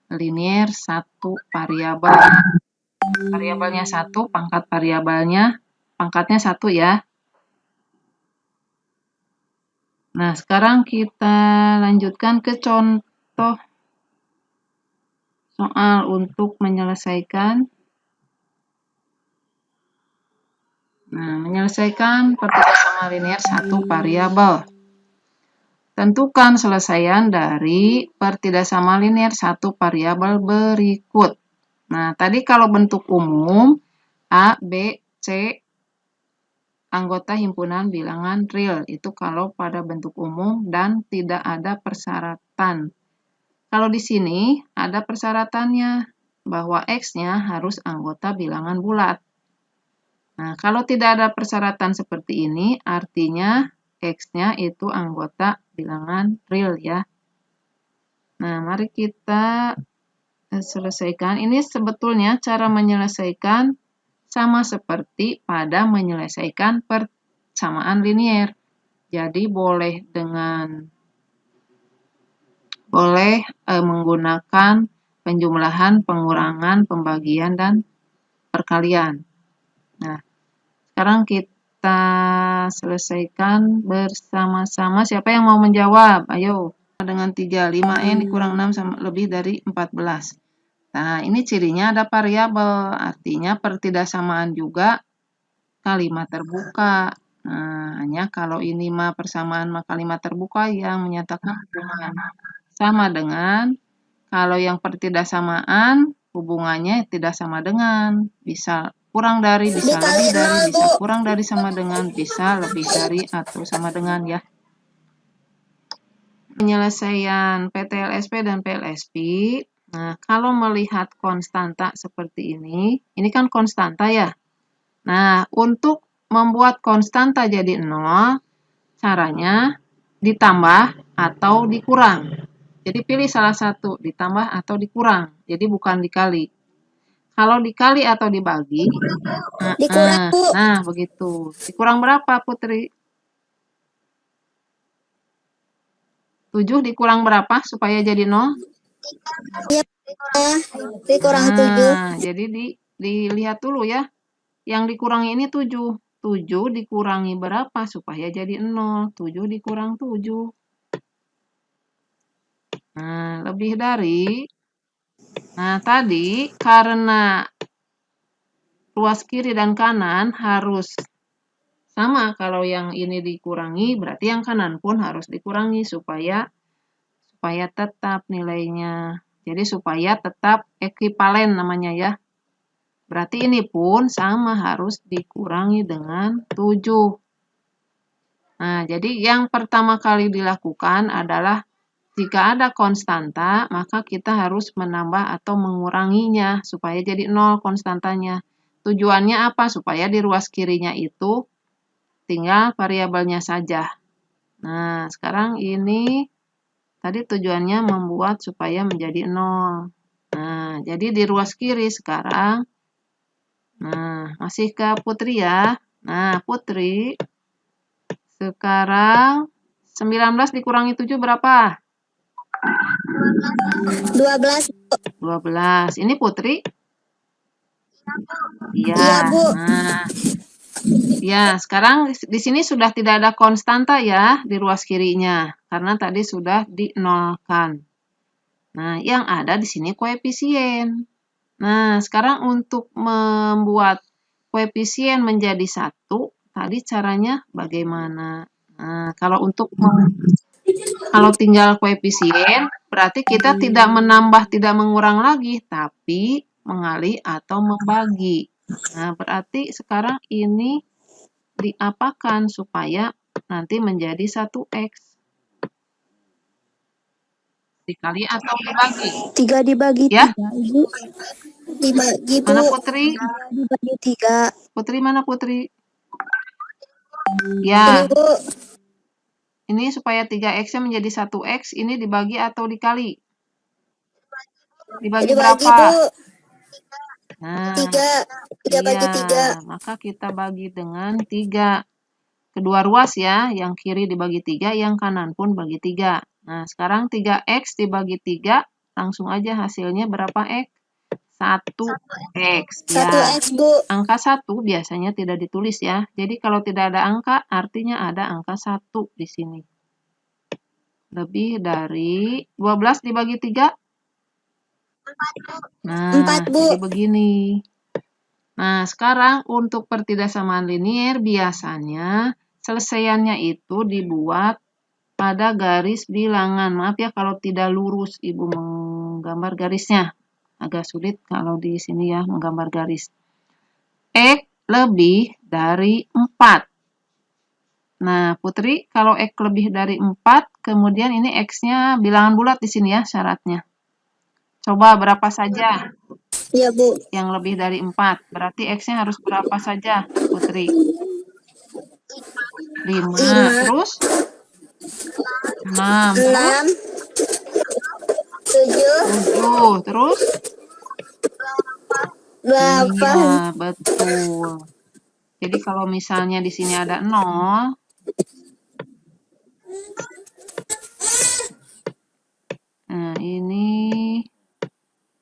[SPEAKER 1] Linier satu variabel. Variabelnya 1, pangkat variabelnya, pangkatnya 1 ya. Nah, sekarang kita lanjutkan ke contoh soal untuk menyelesaikan. Nah, menyelesaikan pertidaksamaan linier satu variabel. Tentukan selesaian dari pertidaksamaan linier satu variabel berikut. Nah, tadi kalau bentuk umum, A, B, C, anggota himpunan bilangan real. Itu kalau pada bentuk umum dan tidak ada persyaratan. Kalau di sini ada persyaratannya, bahwa X-nya harus anggota bilangan bulat. Nah, kalau tidak ada persyaratan seperti ini, artinya X-nya itu anggota bilangan real ya. Nah, mari kita selesaikan. Ini sebetulnya cara menyelesaikan sama seperti pada menyelesaikan persamaan linier. Jadi boleh menggunakan penjumlahan, pengurangan, pembagian, dan perkalian. Nah, sekarang kita selesaikan bersama-sama. Siapa yang mau menjawab? Ayo. Dengan 3, 5N kurang 6 sama lebih dari 14. Nah, ini cirinya ada variabel. Artinya pertidaksamaan juga kalimat terbuka. Nah, hanya kalau ini mah persamaan mah kalimat terbuka yang menyatakan hubungan sama dengan, kalau yang pertidaksamaan hubungannya tidak sama dengan, bisa kurang dari, bisa
[SPEAKER 2] Dikali
[SPEAKER 1] lebih dari,
[SPEAKER 2] 0,
[SPEAKER 1] bisa
[SPEAKER 2] Bu.
[SPEAKER 1] kurang dari sama dengan, bisa lebih dari atau sama dengan ya. Penyelesaian PTLSP dan PLSP, nah kalau melihat konstanta seperti ini kan konstanta ya. Nah, untuk membuat konstanta jadi 0, caranya ditambah atau dikurang. Jadi pilih salah satu, ditambah atau dikurang. Jadi bukan dikali. Kalau dikali atau dibagi,
[SPEAKER 2] Dikurang, Bu.
[SPEAKER 1] nah begitu. Dikurang berapa, Putri? 7 dikurang berapa supaya jadi 0?
[SPEAKER 2] Iya, dikurang 7.
[SPEAKER 1] Nah, jadi dilihat dulu ya. Yang dikurangi ini 7. 7 dikurangi berapa supaya jadi 0? 7 dikurang 7. Nah, lebih dari. Nah, tadi karena ruas kiri dan kanan harus sama. Kalau yang ini dikurangi, berarti yang kanan pun harus dikurangi supaya tetap nilainya. Jadi supaya tetap ekivalen namanya ya. Berarti ini pun sama harus dikurangi dengan 7. Nah, jadi yang pertama kali dilakukan adalah jika ada konstanta, maka kita harus menambah atau menguranginya supaya jadi 0 konstantanya. Tujuannya apa? Supaya di ruas kirinya itu tinggal variabelnya saja. Nah, sekarang ini tadi tujuannya membuat supaya menjadi 0. Nah, jadi di ruas kiri sekarang, nah masih ke Putri ya. Nah, Putri, sekarang 19 dikurangi 7 berapa?
[SPEAKER 2] 12.
[SPEAKER 1] 12. Ini Putri?
[SPEAKER 2] Iya,
[SPEAKER 1] Iya.
[SPEAKER 2] Bu.
[SPEAKER 1] Nah, ya, sekarang di sini sudah tidak ada konstanta ya di ruas kirinya, karena tadi sudah dinolkan. Nah, yang ada di sini koefisien. Nah, sekarang untuk membuat koefisien menjadi 1, tadi caranya bagaimana? Nah, kalau tinggal koefisien, berarti kita tidak menambah, tidak mengurang lagi, tapi mengalih atau membagi. Nah, berarti sekarang ini diapakan supaya nanti menjadi 1x. Dikali atau dibagi?
[SPEAKER 3] 3 dibagi
[SPEAKER 1] Ya.
[SPEAKER 3] 3, Ibu.
[SPEAKER 2] Dibagi, Bu.
[SPEAKER 1] Mana Putri?
[SPEAKER 3] 3 dibagi 3.
[SPEAKER 1] Putri mana Putri?
[SPEAKER 2] Ini,
[SPEAKER 1] Ya,
[SPEAKER 2] Bu.
[SPEAKER 1] ini supaya 3x-nya menjadi 1x, ini dibagi atau dikali? Dibagi
[SPEAKER 2] Dibagi,
[SPEAKER 1] berapa?
[SPEAKER 2] Bu.
[SPEAKER 1] Nah,
[SPEAKER 2] 3. 3 bagi 3.
[SPEAKER 1] iya, maka kita bagi dengan 3. Kedua ruas ya, yang kiri dibagi 3, yang kanan pun bagi 3. Nah, sekarang 3x dibagi 3, langsung aja hasilnya berapa x? 1x. Ya,
[SPEAKER 2] 1x, Bu.
[SPEAKER 1] angka 1 biasanya tidak ditulis ya. Jadi kalau tidak ada angka, artinya ada angka 1 di sini. Lebih dari 12 dibagi 3? Nah,
[SPEAKER 2] 4, Bu.
[SPEAKER 1] jadi begini. Nah, sekarang untuk pertidaksamaan linier biasanya selesaiannya itu dibuat pada garis bilangan. Maaf ya kalau tidak lurus Ibu menggambar garisnya. Agak sulit kalau di sini ya menggambar garis. X lebih dari 4. Nah, Putri, kalau X lebih dari 4, kemudian ini X-nya bilangan bulat di sini ya syaratnya. Coba berapa saja?
[SPEAKER 2] Iya, Bu.
[SPEAKER 1] Yang lebih dari 4. Berarti X-nya harus berapa saja, Putri? 5. Terus? 6. Terus?
[SPEAKER 2] 6. 7.
[SPEAKER 1] 7. Terus?
[SPEAKER 2] 8.
[SPEAKER 1] Iya, betul. Jadi kalau misalnya di sini ada 0, nah ini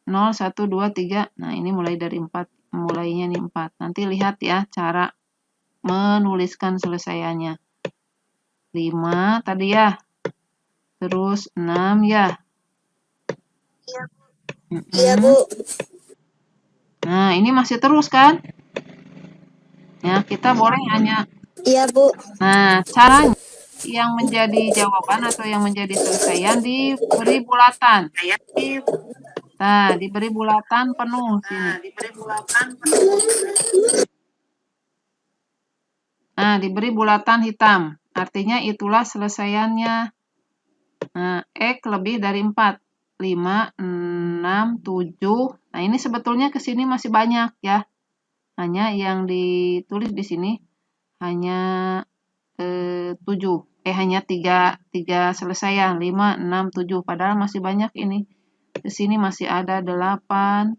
[SPEAKER 1] 0, 1, 2, 3. Nah, ini mulai dari 4. Mulainya nih 4. Nanti lihat ya cara menuliskan selesaiannya. 5 tadi ya. Terus 6 ya.
[SPEAKER 2] Iya, Bu.
[SPEAKER 1] Nah, ini masih terus kan? Ya, kita boleh hanya.
[SPEAKER 2] Iya, Bu.
[SPEAKER 1] Nah, caranya yang menjadi jawaban atau yang menjadi selesaian diberi bulatan. Nah, diberi bulatan penuh sini. Nah, diberi bulatan hitam. Artinya itulah selesaiannya. Nah, X lebih dari 4. 5, 6, 7. Nah, ini sebetulnya ke sini masih banyak ya. Hanya yang ditulis di sini hanya 7. Hanya 3 selesaian. 5, 6, 7. Padahal masih banyak ini. Di sini masih ada 8,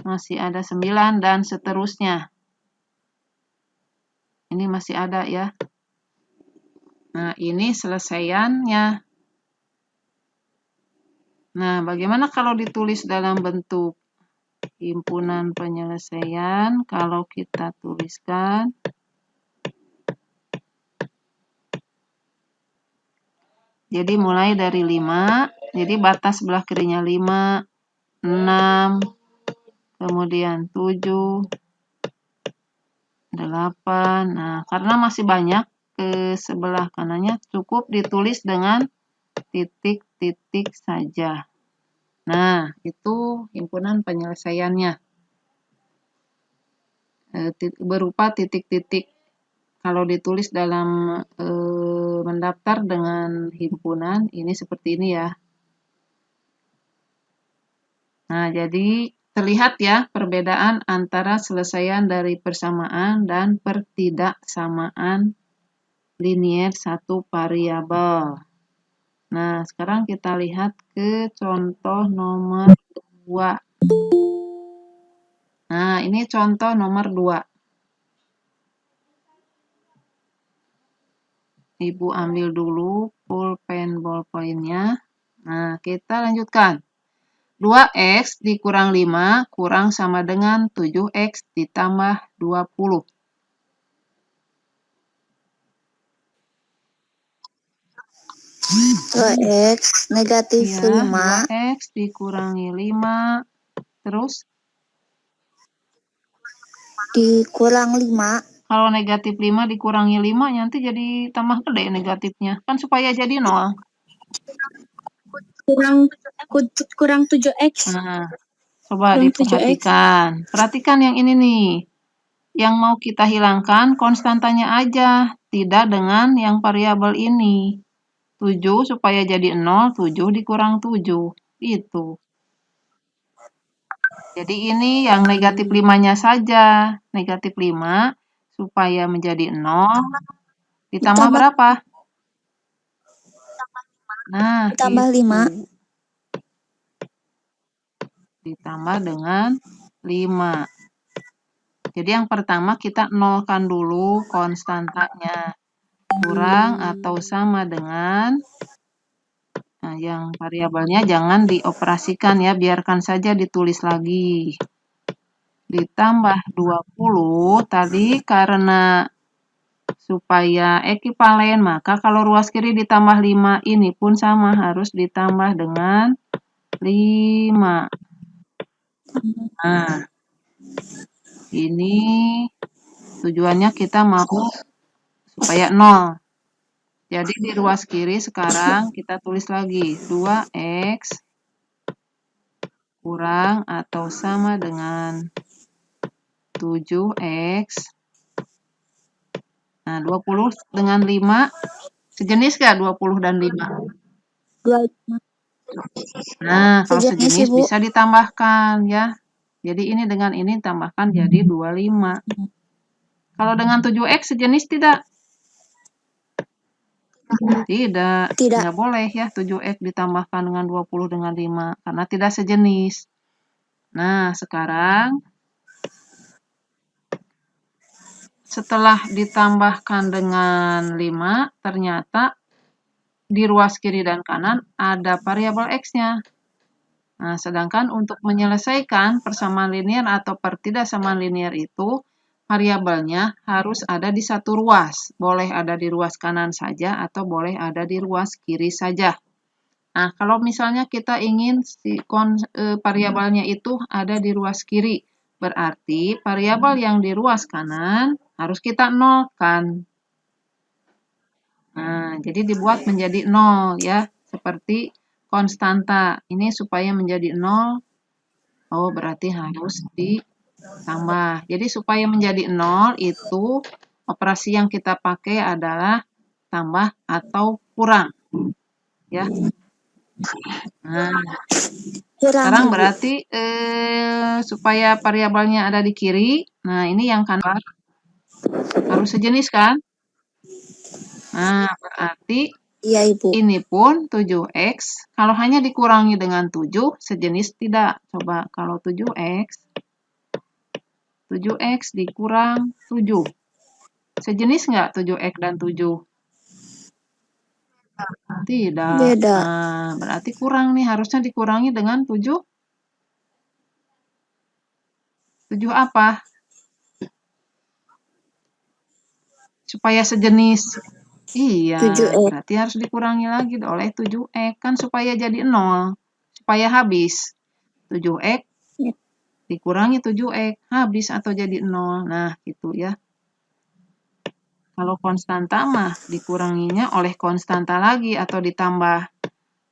[SPEAKER 1] masih ada 9, dan seterusnya. Ini masih ada ya. Nah, ini selesaiannya. Nah, bagaimana kalau ditulis dalam bentuk himpunan penyelesaian? Kalau kita tuliskan, jadi mulai dari 5, jadi batas sebelah kirinya 5, 6, kemudian 7, 8. Nah, karena masih banyak ke sebelah kanannya, cukup ditulis dengan titik-titik saja. Nah, itu himpunan penyelesaiannya. Berupa titik-titik. Kalau ditulis dalam mendaftar dengan himpunan, ini seperti ini ya. Nah, jadi terlihat ya perbedaan antara selesaian dari persamaan dan pertidaksamaan linier satu variabel. Nah, sekarang kita lihat ke contoh nomor 2. Nah, ini contoh nomor 2. Ibu ambil dulu pulpen ballpoint-nya. Nah, kita lanjutkan. 2x dikurang 5 kurang sama dengan 7x ditambah 20.
[SPEAKER 3] 2x negatif
[SPEAKER 1] Ya,
[SPEAKER 3] 5
[SPEAKER 1] 2x dikurangi 5. Terus,
[SPEAKER 3] dikurang 5
[SPEAKER 1] kalau negatif 5 dikurangi 5, nanti jadi tambah gede negatifnya. Kan supaya jadi 0.
[SPEAKER 2] kurang 7x.
[SPEAKER 1] Nah, coba
[SPEAKER 2] Kurang 7x.
[SPEAKER 1] diperhatikan. Perhatikan yang ini nih. Yang mau kita hilangkan konstantanya aja, tidak dengan yang variabel ini. 7 supaya jadi 0, 7 dikurang 7. Itu. Jadi ini yang negatif 5-nya saja. Negatif 5 supaya menjadi 0. Ditambah berapa? Nah,
[SPEAKER 3] ditambah
[SPEAKER 1] itu.
[SPEAKER 3] 5
[SPEAKER 1] Ditambah dengan 5. Jadi yang pertama kita nolkan dulu konstantanya. Kurang atau sama dengan, nah yang variabelnya jangan dioperasikan ya, biarkan saja ditulis lagi. Ditambah 20, tadi karena supaya ekivalen, maka kalau ruas kiri ditambah 5 ini pun sama, harus ditambah dengan 5. Nah, ini tujuannya kita mau supaya 0. Jadi di ruas kiri sekarang kita tulis lagi 2x kurang atau sama dengan 7x. Nah, 20 dengan 5 sejenis gak 20 dan 5?
[SPEAKER 3] 25
[SPEAKER 1] Nah, kalau
[SPEAKER 3] sejenis,
[SPEAKER 1] sejenis
[SPEAKER 3] Ibu.
[SPEAKER 1] bisa ditambahkan ya. Jadi ini dengan ini tambahkan jadi 25. Kalau dengan 7x sejenis tidak? Tidak. Nggak boleh ya 7x ditambahkan dengan 20 dengan 5 karena tidak sejenis. Nah, sekarang setelah ditambahkan dengan 5, ternyata di ruas kiri dan kanan ada variabel x-nya. Nah, sedangkan untuk menyelesaikan persamaan linear atau pertidaksamaan linear itu, variabelnya harus ada di satu ruas. Boleh ada di ruas kanan saja atau boleh ada di ruas kiri saja. Nah, kalau misalnya kita ingin variabelnya itu ada di ruas kiri, berarti variabel yang di ruas kanan harus kita nolkan. Nah, jadi dibuat menjadi 0 ya, seperti konstanta. Ini supaya menjadi 0, Oh, berarti harus ditambah. Jadi supaya menjadi 0 itu operasi yang kita pakai adalah tambah atau kurang. Ya. Nah,
[SPEAKER 3] Kurang,
[SPEAKER 1] sekarang
[SPEAKER 3] Ibu.
[SPEAKER 1] berarti supaya variabelnya ada di kiri. Nah, ini yang kanan harus sejenis kan? Nah, berarti
[SPEAKER 3] Iya, Ibu.
[SPEAKER 1] ini pun 7x, kalau hanya dikurangi dengan 7, sejenis tidak. Coba kalau 7x dikurang 7. Sejenis nggak 7x dan 7? Tidak.
[SPEAKER 3] Beda.
[SPEAKER 1] Nah, berarti kurang nih. Harusnya dikurangi dengan 7. 7 apa? Supaya sejenis. Iya,
[SPEAKER 3] 7X.
[SPEAKER 1] berarti harus dikurangi lagi oleh 7x. Kan supaya jadi 0. Supaya habis. 7x dikurangi 7x. Habis atau jadi 0. Nah, gitu ya. Kalau konstanta mah dikuranginya oleh konstanta lagi atau ditambah.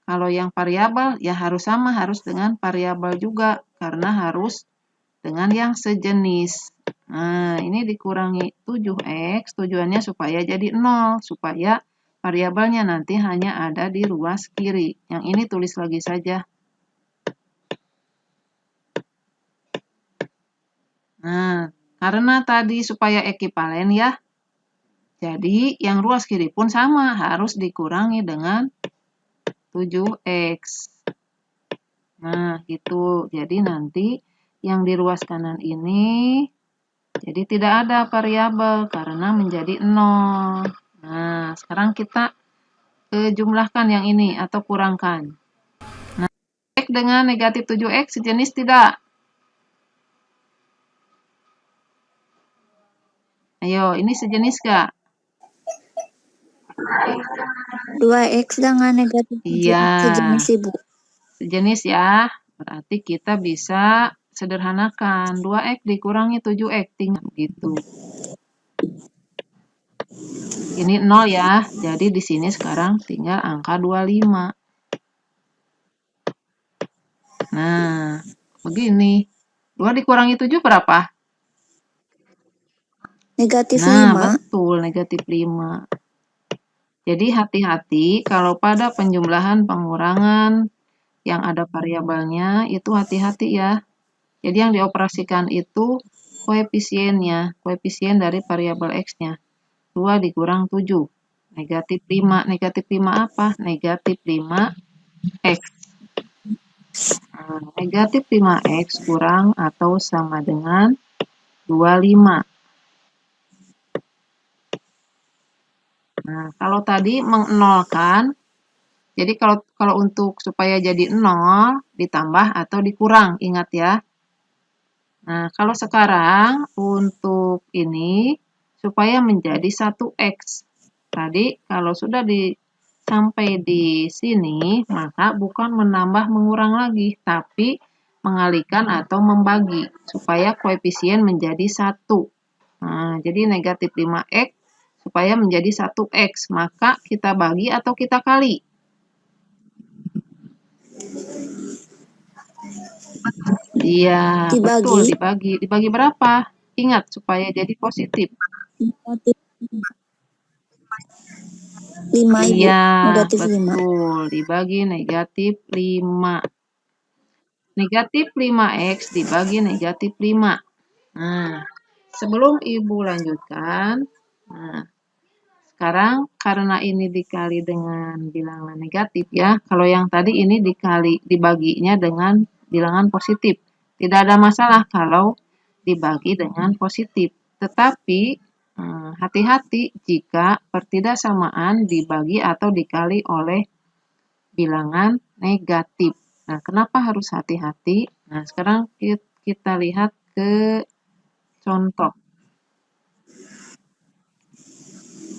[SPEAKER 1] Kalau yang variabel ya harus sama, harus dengan variabel juga. Karena harus dengan yang sejenis. Nah, ini dikurangi 7x, tujuannya supaya jadi 0, supaya variabelnya nanti hanya ada di ruas kiri. Yang ini tulis lagi saja. Nah, karena tadi supaya ekivalen ya, jadi yang ruas kiri pun sama, harus dikurangi dengan 7x. Nah, gitu. Jadi nanti yang di ruas kanan ini jadi tidak ada variabel karena menjadi 0. Nah, sekarang kita jumlahkan yang ini atau kurangkan. Nah, X dengan negatif 7x sejenis tidak? Ayo, ini sejenis gak?
[SPEAKER 3] 2X dengan negatif 7X
[SPEAKER 1] Iya,
[SPEAKER 3] sejenis, Ibu.
[SPEAKER 1] sejenis ya. Berarti kita bisa sederhanakan. 2x dikurangi 7x, tinggal gitu. Ini 0 ya, jadi di sini sekarang tinggal angka 25. Nah, begini. 2 dikurangi 7 berapa?
[SPEAKER 3] Negatif
[SPEAKER 1] Nah,
[SPEAKER 3] 5.
[SPEAKER 1] betul, negatif 5. Jadi hati-hati kalau pada penjumlahan pengurangan yang ada variabelnya, itu hati-hati ya. Jadi yang dioperasikan itu koefisiennya, koefisien dari variabel X-nya. 2 dikurang 7, negatif 5. Negatif 5 apa? Negatif 5X. Nah, negatif 5X kurang atau sama dengan 25. Nah, kalau tadi mengnolkan, jadi kalau untuk supaya jadi 0, ditambah atau dikurang, ingat ya. Nah, kalau sekarang untuk ini, supaya menjadi 1x. Tadi kalau sudah sampai di sini, maka bukan menambah mengurangi lagi, tapi mengalihkan atau membagi, supaya koefisien menjadi 1. Nah, jadi negatif 5x supaya menjadi 1x, maka kita bagi atau kita kali. Iya, betul, dibagi. Dibagi berapa? Ingat, supaya jadi positif.
[SPEAKER 3] Negatif 5, Ibu.
[SPEAKER 1] Iya,
[SPEAKER 3] Negatif 5.
[SPEAKER 1] betul. Dibagi negatif 5. Negatif 5x dibagi negatif 5. Nah, sebelum Ibu lanjutkan, nah, sekarang karena ini dikali dengan bilangan negatif ya. Kalau yang tadi ini dibaginya dengan bilangan positif. Tidak ada masalah kalau dibagi dengan positif. Tetapi hati-hati jika pertidaksamaan dibagi atau dikali oleh bilangan negatif. Nah, kenapa harus hati-hati? Nah, sekarang kita lihat ke contoh.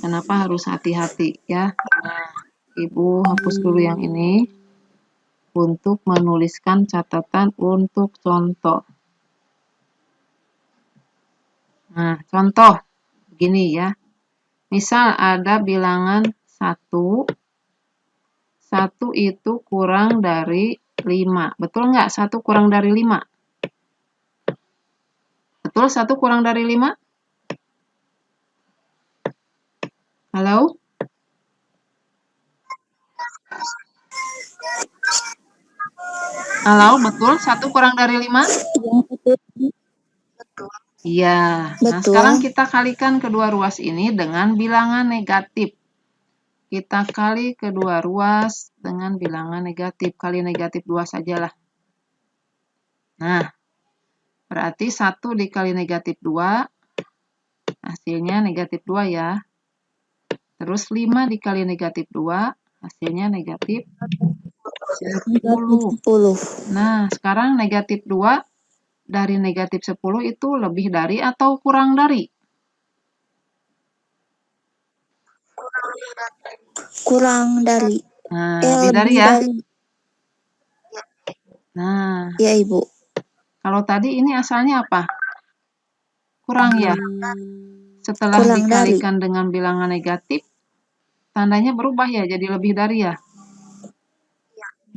[SPEAKER 1] Kenapa harus hati-hati ya? Nah, Ibu hapus dulu yang ini untuk menuliskan catatan untuk contoh. Nah, contoh begini ya. Misal ada bilangan 1, 1 itu kurang dari 5. Betul nggak? 1 kurang dari 5? Betul 1 kurang dari 5? Halo? Halo, betul 1 kurang dari 5? Iya. Nah,
[SPEAKER 3] Betul.
[SPEAKER 1] sekarang kita kalikan kedua ruas ini dengan bilangan negatif. Kita kali kedua ruas dengan bilangan negatif. Kali negatif 2 sajalah. Nah, berarti 1 dikali negatif 2, hasilnya negatif 2 ya. Terus 5 dikali negatif 2, hasilnya negatif 10.
[SPEAKER 3] 10.
[SPEAKER 1] Nah, sekarang negatif 2 dari negatif 10 itu lebih dari atau kurang dari?
[SPEAKER 3] Kurang dari.
[SPEAKER 1] Nah, lebih dari ya.
[SPEAKER 3] Dari.
[SPEAKER 1] Nah,
[SPEAKER 3] Ya, Ibu.
[SPEAKER 1] kalau tadi ini asalnya apa? Kurang ya. Setelah
[SPEAKER 3] Kurang dari.
[SPEAKER 1] dikalikan dengan bilangan negatif, tandanya berubah ya, jadi lebih dari ya.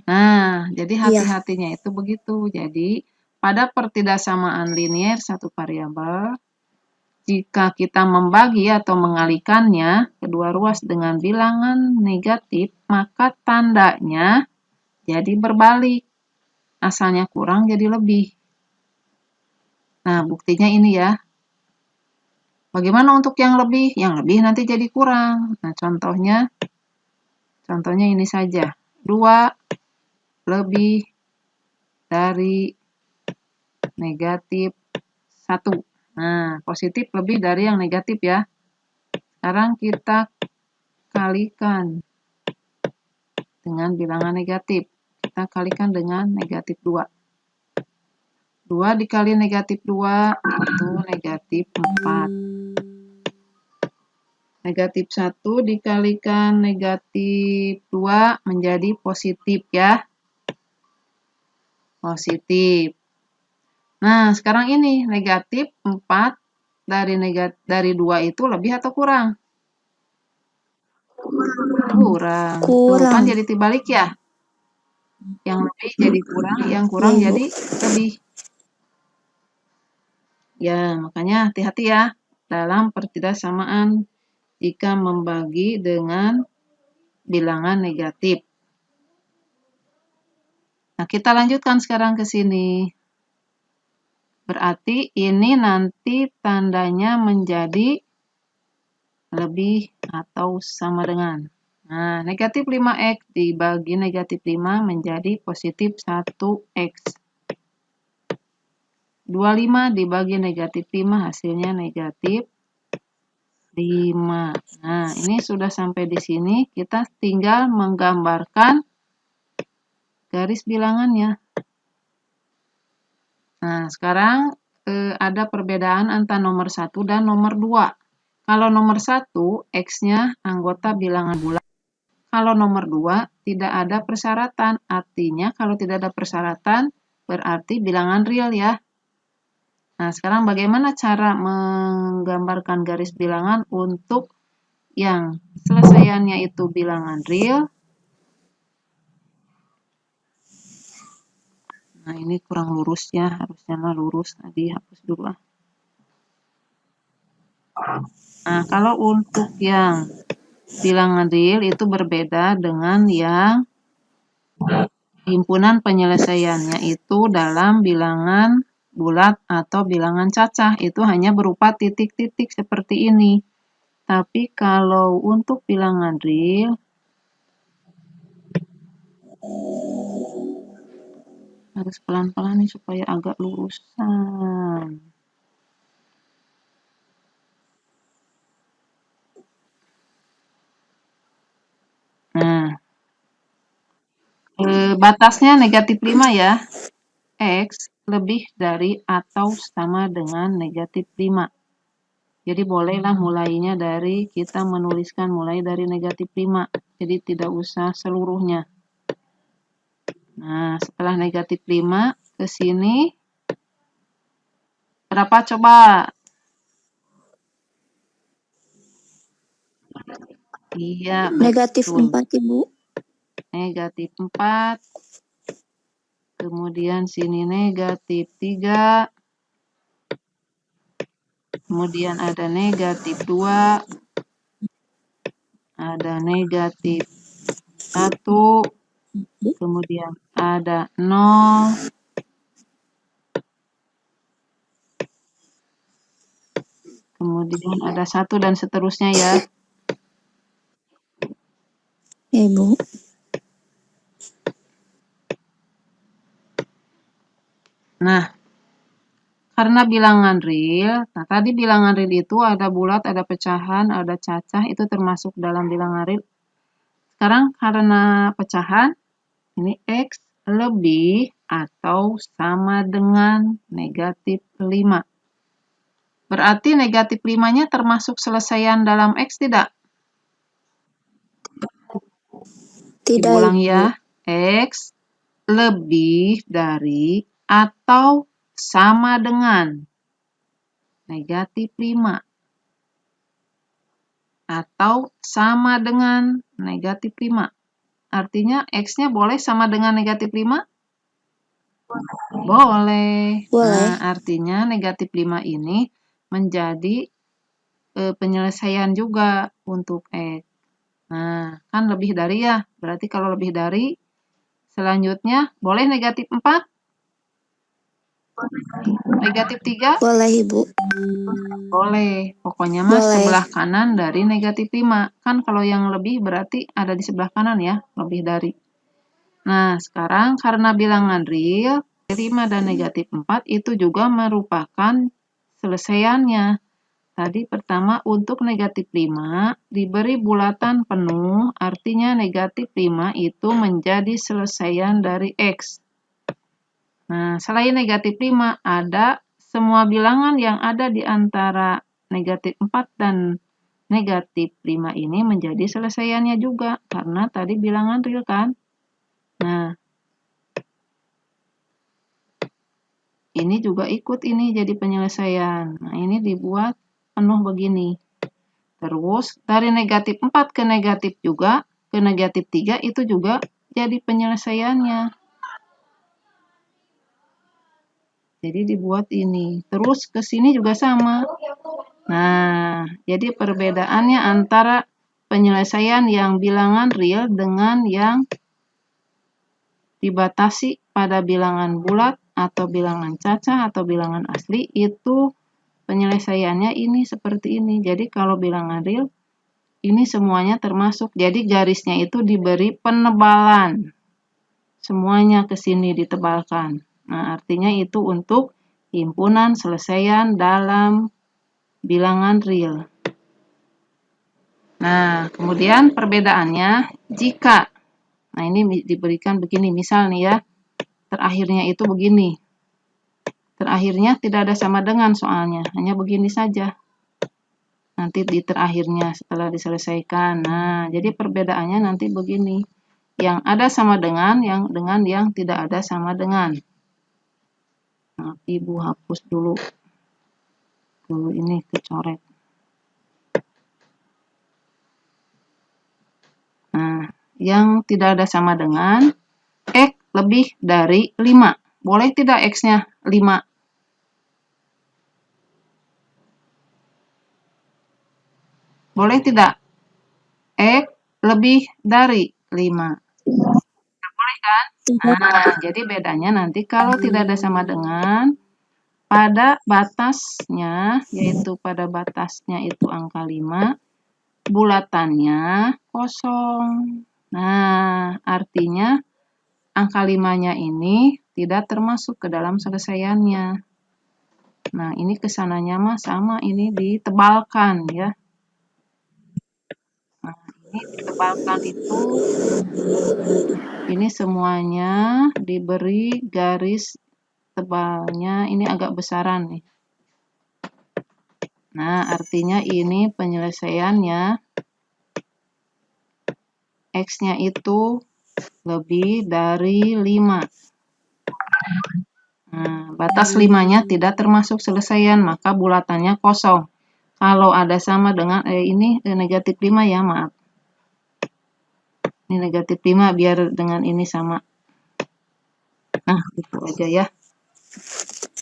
[SPEAKER 1] Nah, jadi
[SPEAKER 3] Iya.
[SPEAKER 1] hati-hatinya itu begitu. Jadi, pada pertidaksamaan linier satu variabel, jika kita membagi atau mengalikannya kedua ruas dengan bilangan negatif, maka tandanya jadi berbalik. Asalnya kurang jadi lebih. Nah, buktinya ini ya. Bagaimana untuk yang lebih? Yang lebih nanti jadi kurang. Nah, contohnya ini saja. 2 lebih dari negatif 1. Nah, positif lebih dari yang negatif ya. Sekarang kita kalikan dengan bilangan negatif. Kita kalikan dengan negatif 2. 2 dikali negatif 2 itu negatif 4. Negatif 1 dikalikan negatif 2 menjadi positif ya. Positif. Nah, sekarang ini negatif 4 dari 2 itu lebih atau kurang? Kurang. Tuh, kan jadi dibalik ya. Yang lebih jadi kurang, yang kurang
[SPEAKER 3] Iya, Ibu.
[SPEAKER 1] jadi lebih. Ya, makanya hati-hati ya dalam pertidaksamaan jika membagi dengan bilangan negatif. Nah, kita lanjutkan sekarang ke sini. Berarti ini nanti tandanya menjadi lebih atau sama dengan. Nah, negatif 5x dibagi negatif 5 menjadi positif 1x. 25 dibagi negatif 5 hasilnya negatif 5. Nah, ini sudah sampai di sini. Kita tinggal menggambarkan garis bilangannya. Nah, sekarang ada perbedaan antara nomor 1 dan nomor 2. Kalau nomor 1, X-nya anggota bilangan bulat. Kalau nomor 2, tidak ada persyaratan. Artinya, kalau tidak ada persyaratan, berarti bilangan real ya. Nah, sekarang bagaimana cara menggambarkan garis bilangan untuk yang selesaiannya itu bilangan real? Nah, ini kurang lurus ya, harusnya mah lurus, tadi hapus dulu lah. Nah, kalau untuk yang bilangan real itu berbeda dengan yang himpunan penyelesaiannya itu dalam bilangan bulat atau bilangan cacah, itu hanya berupa titik-titik seperti ini. Tapi kalau untuk bilangan real, harus pelan-pelan nih supaya agak lurusan. Nah, batasnya negatif 5 ya. X lebih dari atau sama dengan negatif 5. Jadi bolehlah mulainya dari kita menuliskan mulai dari negatif 5. Jadi tidak usah seluruhnya. Nah, setelah negatif 5 ke sini berapa coba? Iya,
[SPEAKER 3] Negatif
[SPEAKER 1] betul.
[SPEAKER 3] 4, Ibu.
[SPEAKER 1] Negatif 4. Kemudian sini negatif 3. kemudian ada negatif 2, ada negatif 1, kemudian ada 0, kemudian ada 1 dan seterusnya ya.
[SPEAKER 3] Ya, Ibu.
[SPEAKER 1] Nah, karena bilangan real, nah tadi bilangan real itu ada bulat, ada pecahan, ada cacah, itu termasuk dalam bilangan real. Sekarang karena pecahan, ini X lebih atau sama dengan negatif 5. Berarti negatif 5-nya termasuk selesaian dalam X tidak?
[SPEAKER 3] Tidak,
[SPEAKER 1] Diulang
[SPEAKER 3] Ibu.
[SPEAKER 1] ya. X lebih dari atau sama dengan negatif 5. Atau sama dengan negatif 5. Artinya X-nya boleh sama dengan negatif 5? Boleh.
[SPEAKER 3] Boleh.
[SPEAKER 1] Nah, artinya negatif 5 ini menjadi penyelesaian juga untuk X. Nah, kan lebih dari ya. Berarti kalau lebih dari, selanjutnya boleh negatif 4? Negatif 3?
[SPEAKER 3] Boleh, Ibu.
[SPEAKER 1] Boleh. Pokoknya mah
[SPEAKER 3] Boleh.
[SPEAKER 1] sebelah kanan dari negatif 5. Kan kalau yang lebih berarti ada di sebelah kanan ya, lebih dari. Nah, sekarang karena bilangan real, 5 dan negatif 4 itu juga merupakan selesaiannya. Tadi pertama untuk negatif 5 diberi bulatan penuh, artinya negatif 5 itu menjadi selesaian dari X. Nah, selain negatif 5, ada semua bilangan yang ada di antara negatif 4 dan negatif 5 ini menjadi selesaiannya juga, karena tadi bilangan real kan. Nah, ini juga ikut ini jadi penyelesaian. Nah, ini dibuat penuh begini. Terus dari negatif 4 ke negatif juga, ke negatif 3 itu juga jadi penyelesaiannya. Jadi dibuat ini. Terus ke sini juga sama. Nah, jadi perbedaannya antara penyelesaian yang bilangan real dengan yang dibatasi pada bilangan bulat atau bilangan cacah atau bilangan asli itu penyelesaiannya ini seperti ini. Jadi kalau bilangan real ini semuanya termasuk. Jadi garisnya itu diberi penebalan. Semuanya ke sini ditebalkan. Nah, artinya itu untuk himpunan selesaian dalam bilangan real. Nah, kemudian perbedaannya jika, nah ini diberikan begini, misal nih ya, terakhirnya itu begini. Terakhirnya tidak ada sama dengan soalnya, hanya begini saja. Nanti di terakhirnya setelah diselesaikan. Nah, jadi perbedaannya nanti begini. Yang ada sama dengan yang tidak ada sama dengan. Nah, Ibu hapus dulu. Dulu ini kecoret. Nah, yang tidak ada sama dengan X lebih dari 5. Boleh tidak X-nya 5? Boleh tidak? X lebih dari 5. Boleh kan? Nah, jadi bedanya nanti kalau tidak ada sama dengan, pada batasnya, yaitu pada batasnya itu angka 5, bulatannya kosong. Nah, artinya angka 5-nya ini tidak termasuk ke dalam selesaiannya. Nah, ini kesananya mah sama, ini ditebalkan ya. Nah, ini ditebalkan itu, ini semuanya diberi garis tebalnya, ini agak besaran nih. Nah, artinya ini penyelesaiannya X-nya itu lebih dari 5. Nah, batas 5-nya tidak termasuk selesaian, maka bulatannya kosong. Kalau ada sama dengan, ini negatif 5 ya, maaf. Ini negatif 5 biar dengan ini sama. Nah, itu aja ya.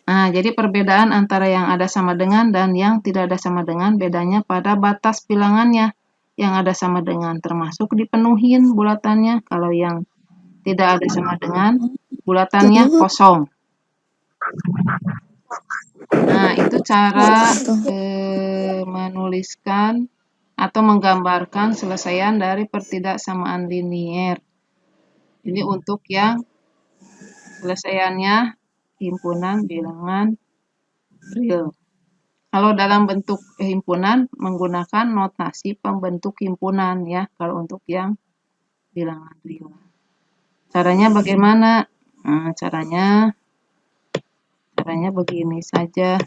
[SPEAKER 1] Nah, jadi perbedaan antara yang ada sama dengan dan yang tidak ada sama dengan bedanya pada batas bilangannya. Yang ada sama dengan termasuk dipenuhin bulatannya. Kalau yang tidak ada sama dengan bulatannya kosong. Nah, itu cara menuliskan atau menggambarkan selesaian dari pertidaksamaan linier. Ini untuk yang selesaiannya himpunan bilangan real. Kalau dalam bentuk himpunan menggunakan notasi pembentuk himpunan ya, kalau untuk yang bilangan real. Caranya bagaimana? Nah, caranya begini saja.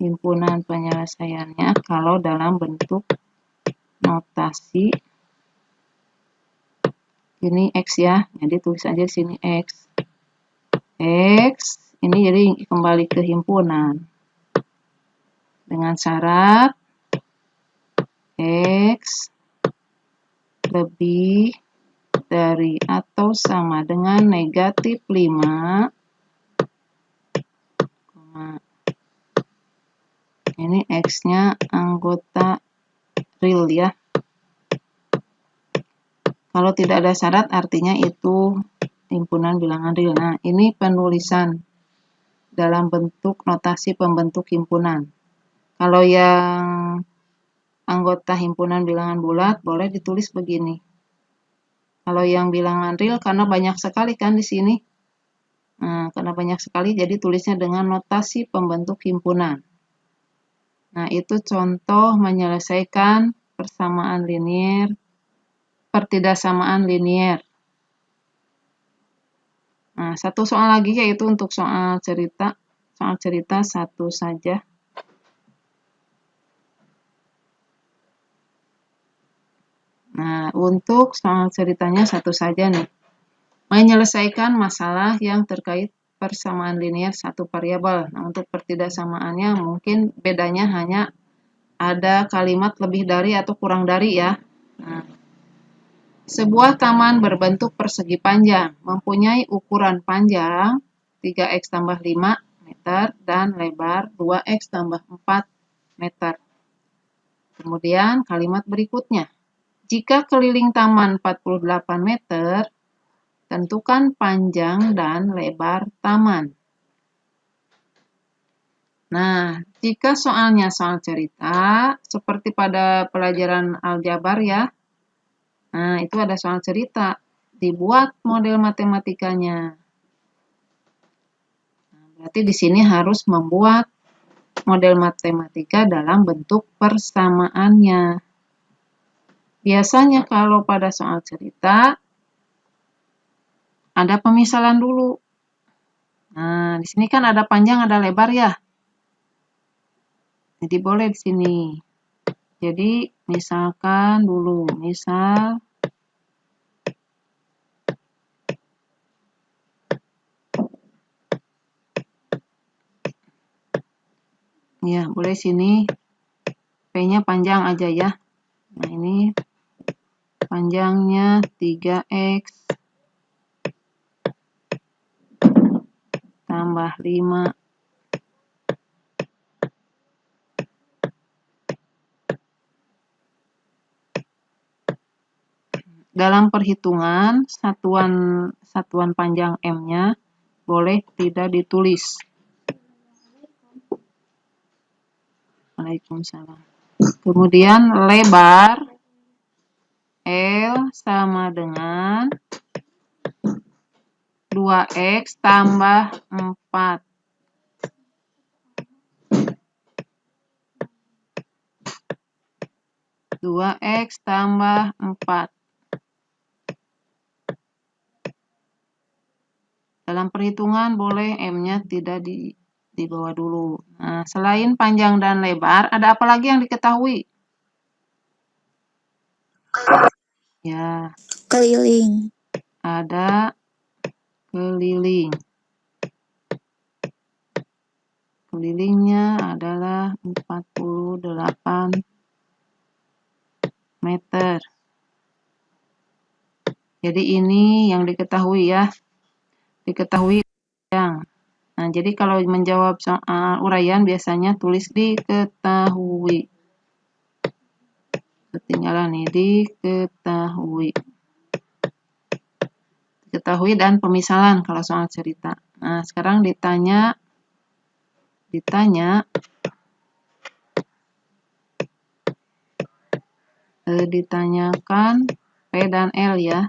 [SPEAKER 1] Himpunan penyelesaiannya kalau dalam bentuk notasi ini X ya, jadi tulis aja di sini X. X ini jadi kembali ke himpunan dengan syarat X lebih dari atau sama dengan negatif 5, ini X-nya anggota real ya. Kalau tidak ada syarat artinya itu himpunan bilangan real. Nah, ini penulisan dalam bentuk notasi pembentuk himpunan. Kalau yang anggota himpunan bilangan bulat boleh ditulis begini. Kalau yang bilangan real karena banyak sekali kan di sini. Nah, karena banyak sekali jadi tulisnya dengan notasi pembentuk himpunan. Nah, itu contoh menyelesaikan persamaan linier, pertidaksamaan linier. Nah, satu soal lagi yaitu untuk soal cerita. Soal cerita satu saja. Nah, untuk soal ceritanya satu saja nih. Menyelesaikan masalah yang terkait persamaan linier satu variabel. Nah, untuk pertidaksamaannya mungkin bedanya hanya ada kalimat lebih dari atau kurang dari ya. Nah, sebuah taman berbentuk persegi panjang, mempunyai ukuran panjang 3x tambah 5 meter dan lebar 2x tambah 4 meter. Kemudian kalimat berikutnya. Jika keliling taman 48 meter, tentukan panjang dan lebar taman. Nah, jika soalnya soal cerita, seperti pada pelajaran aljabar ya, nah itu ada soal cerita, dibuat model matematikanya. Nah, berarti di sini harus membuat model matematika dalam bentuk persamaannya. Biasanya kalau pada soal cerita, ada pemisalan dulu. Nah, di sini kan ada panjang, ada lebar ya. Jadi boleh di sini. Jadi misalkan dulu, misal ya, boleh sini P-nya panjang aja ya. Nah, ini panjangnya 3x tambah 5. Dalam perhitungan, satuan panjang M-nya boleh tidak ditulis. Waalaikumsalam. Kemudian lebar L sama dengan 2x tambah 4. Dua X tambah 4. Dalam perhitungan boleh M-nya tidak dibawa dulu. Nah, selain panjang dan lebar, ada apa lagi yang diketahui? Ya,
[SPEAKER 3] Keliling.
[SPEAKER 1] ada keliling. Kelilingnya adalah 48 meter. Jadi ini yang diketahui ya. Diketahui panjang. Nah, jadi kalau menjawab soal uraian biasanya tulis diketahui. Ketinggalan nih, diketahui. Diketahui dan pemisalan kalau soal cerita. Nah, sekarang ditanyakan P dan L ya.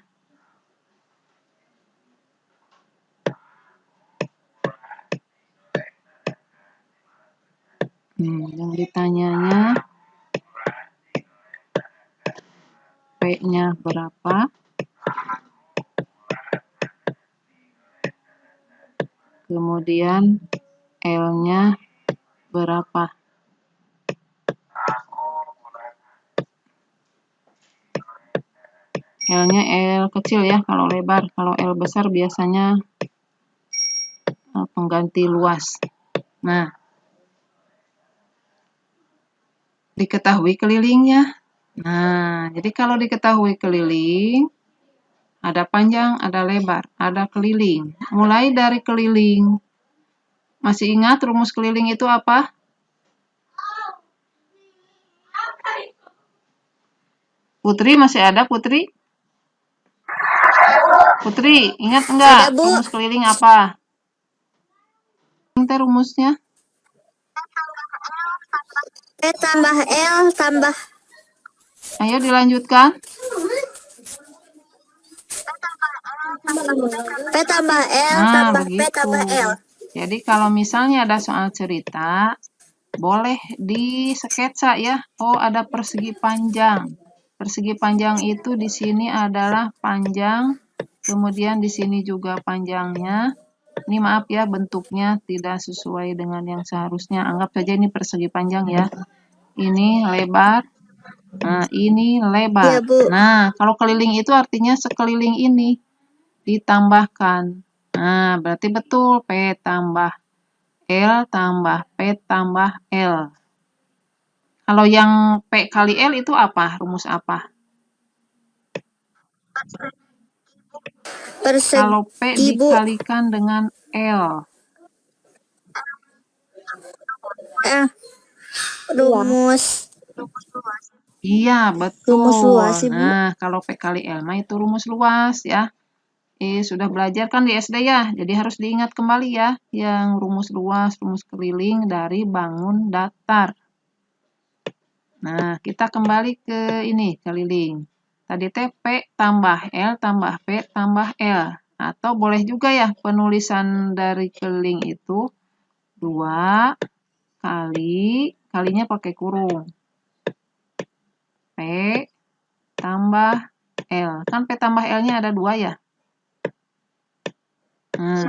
[SPEAKER 1] Yang ditanyanya P-nya berapa, kemudian L-nya berapa. L-nya L kecil ya kalau lebar, kalau L besar biasanya pengganti luas. Nah, diketahui kelilingnya. Nah, jadi kalau diketahui keliling, ada panjang, ada lebar, ada keliling. Mulai dari keliling. Masih ingat rumus keliling itu apa? Putri masih ada, Putri? Putri, ingat enggak
[SPEAKER 2] Ada, Bu.
[SPEAKER 1] rumus keliling apa? Ini rumusnya.
[SPEAKER 2] P tambah L tambah.
[SPEAKER 1] Ayo dilanjutkan.
[SPEAKER 2] P tambah L
[SPEAKER 1] Nah,
[SPEAKER 2] tambah P
[SPEAKER 1] begitu.
[SPEAKER 2] tambah L.
[SPEAKER 1] Jadi kalau misalnya ada soal cerita, boleh disketsa ya. Oh, ada persegi panjang. Persegi panjang itu di sini adalah panjang, kemudian di sini juga panjangnya. Ini maaf ya, bentuknya tidak sesuai dengan yang seharusnya. Anggap saja ini persegi panjang ya. Ini lebar. Nah, ini lebar.
[SPEAKER 2] Iya, Bu.
[SPEAKER 1] Nah, kalau keliling itu artinya sekeliling ini ditambahkan. Nah, berarti betul P tambah L tambah P tambah L. Kalau yang P kali L itu apa? Rumus apa? Kalau P
[SPEAKER 2] Persegi, Bu.
[SPEAKER 1] dikalikan dengan L.
[SPEAKER 2] Rumus.
[SPEAKER 1] Iya, betul.
[SPEAKER 2] Rumus luas, Ibu.
[SPEAKER 1] Nah, kalau P kali L mah itu rumus luas ya. Sudah belajar kan di SD ya? Jadi harus diingat kembali ya, yang rumus luas, rumus keliling dari bangun datar. Nah, kita kembali ke ini, keliling. Tadi P tambah L tambah P tambah L. Atau boleh juga ya penulisan dari keliling itu 2 kali, kalinya pakai kurung. P tambah L. Kan P tambah L-nya ada 2 ya? Nah,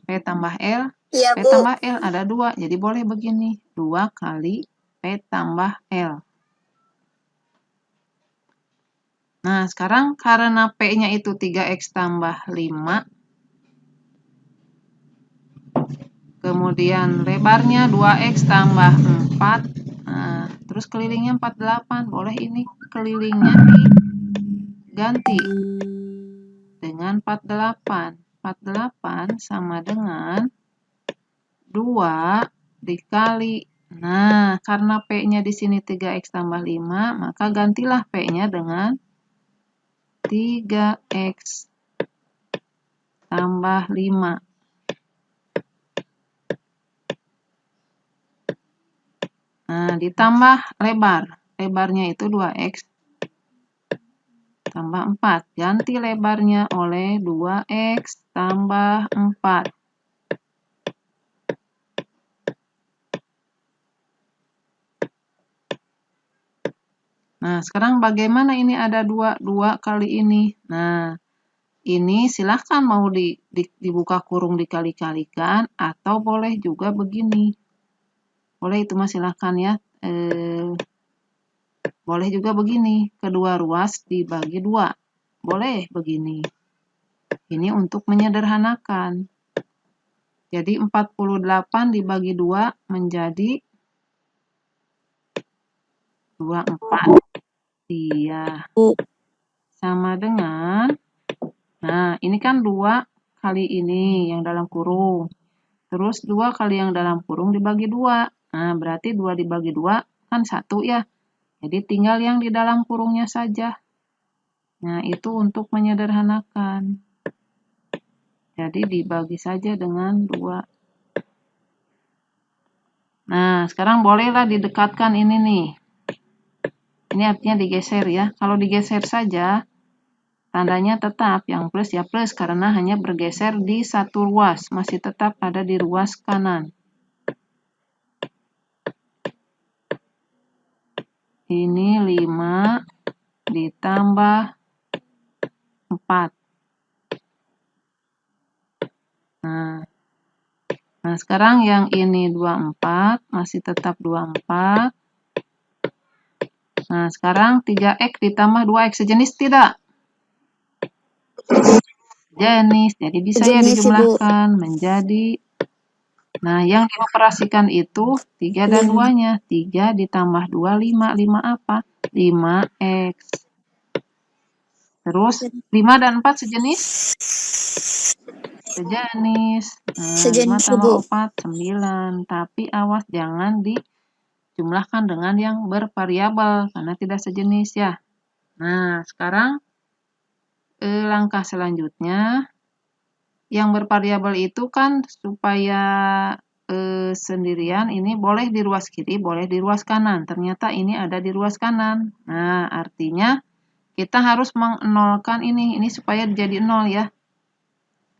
[SPEAKER 1] P tambah L,
[SPEAKER 2] Iya,
[SPEAKER 1] P
[SPEAKER 2] Bu.
[SPEAKER 1] tambah L ada 2. Jadi boleh begini. 2 kali P tambah L. Nah, sekarang karena P-nya itu 3X tambah 5. Kemudian lebarnya 2X tambah 4. Nah, terus kelilingnya 48. Boleh ini kelilingnya diganti dengan 48. 48 sama dengan 2 dikali. Nah, karena P-nya di sini 3X tambah 5, maka gantilah P-nya dengan 3X tambah 5. Nah, ditambah lebar. Lebarnya itu 2X tambah 4. Ganti lebarnya oleh 2X tambah 4. Nah, sekarang bagaimana ini ada 2 kali ini? Nah, ini silahkan mau dibuka kurung dikali-kalikan atau boleh juga begini. Boleh itu mah silahkan ya. Boleh juga begini. Kedua ruas dibagi 2. Boleh begini. Ini untuk menyederhanakan. Jadi 48 dibagi 2 menjadi 24. Iya. Sama dengan, nah ini kan 2 kali ini yang dalam kurung. Terus 2 kali yang dalam kurung dibagi 2. Nah, berarti 2 dibagi 2 kan 1 ya. Jadi tinggal yang di dalam kurungnya saja. Nah, itu untuk menyederhanakan. Jadi dibagi saja dengan 2. Nah, sekarang bolehlah didekatkan ini nih. Ini artinya digeser ya. Kalau digeser saja, tandanya tetap. Yang plus ya plus karena hanya bergeser di satu ruas. Masih tetap ada di ruas kanan. Ini 5 ditambah 4. Nah, sekarang yang ini 24, masih tetap 24. Nah, sekarang 3X ditambah 2X sejenis tidak? Jenis, jadi bisa ya
[SPEAKER 3] Sejenis, Ibu.
[SPEAKER 1] dijumlahkan menjadi. Nah, yang dioperasikan itu 3 dan 2-nya. 3 ditambah 2, 5. 5 apa? 5X. Terus 5 dan 4 sejenis? Sejenis. Nah, 5
[SPEAKER 3] Sejenis,
[SPEAKER 1] tambah
[SPEAKER 3] Ibu.
[SPEAKER 1] 4, 9. Tapi awas jangan dijumlahkan dengan yang bervariabel karena tidak sejenis ya. Nah, sekarang langkah selanjutnya yang bervariabel itu kan supaya sendirian ini boleh di ruas kiri, boleh di ruas kanan. Ternyata ini ada di ruas kanan. Nah, artinya kita harus menolkan ini supaya jadi 0 ya.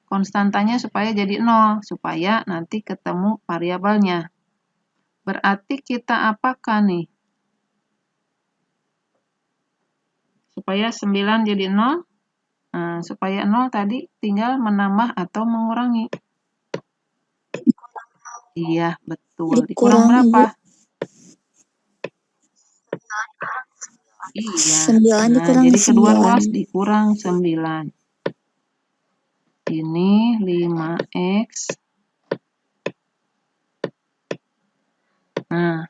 [SPEAKER 1] Konstantanya supaya jadi 0, supaya nanti ketemu variabelnya. Berarti kita apakan nih? Supaya 9 jadi 0. Nah, supaya 0 tadi tinggal menambah atau mengurangi. Iya, betul. Dikurang berapa? Iya.
[SPEAKER 3] 9
[SPEAKER 1] Nah,
[SPEAKER 3] dikurang
[SPEAKER 1] jadi kedua
[SPEAKER 3] 9.
[SPEAKER 1] ruas dikurang 9. Ini 5X. Nah,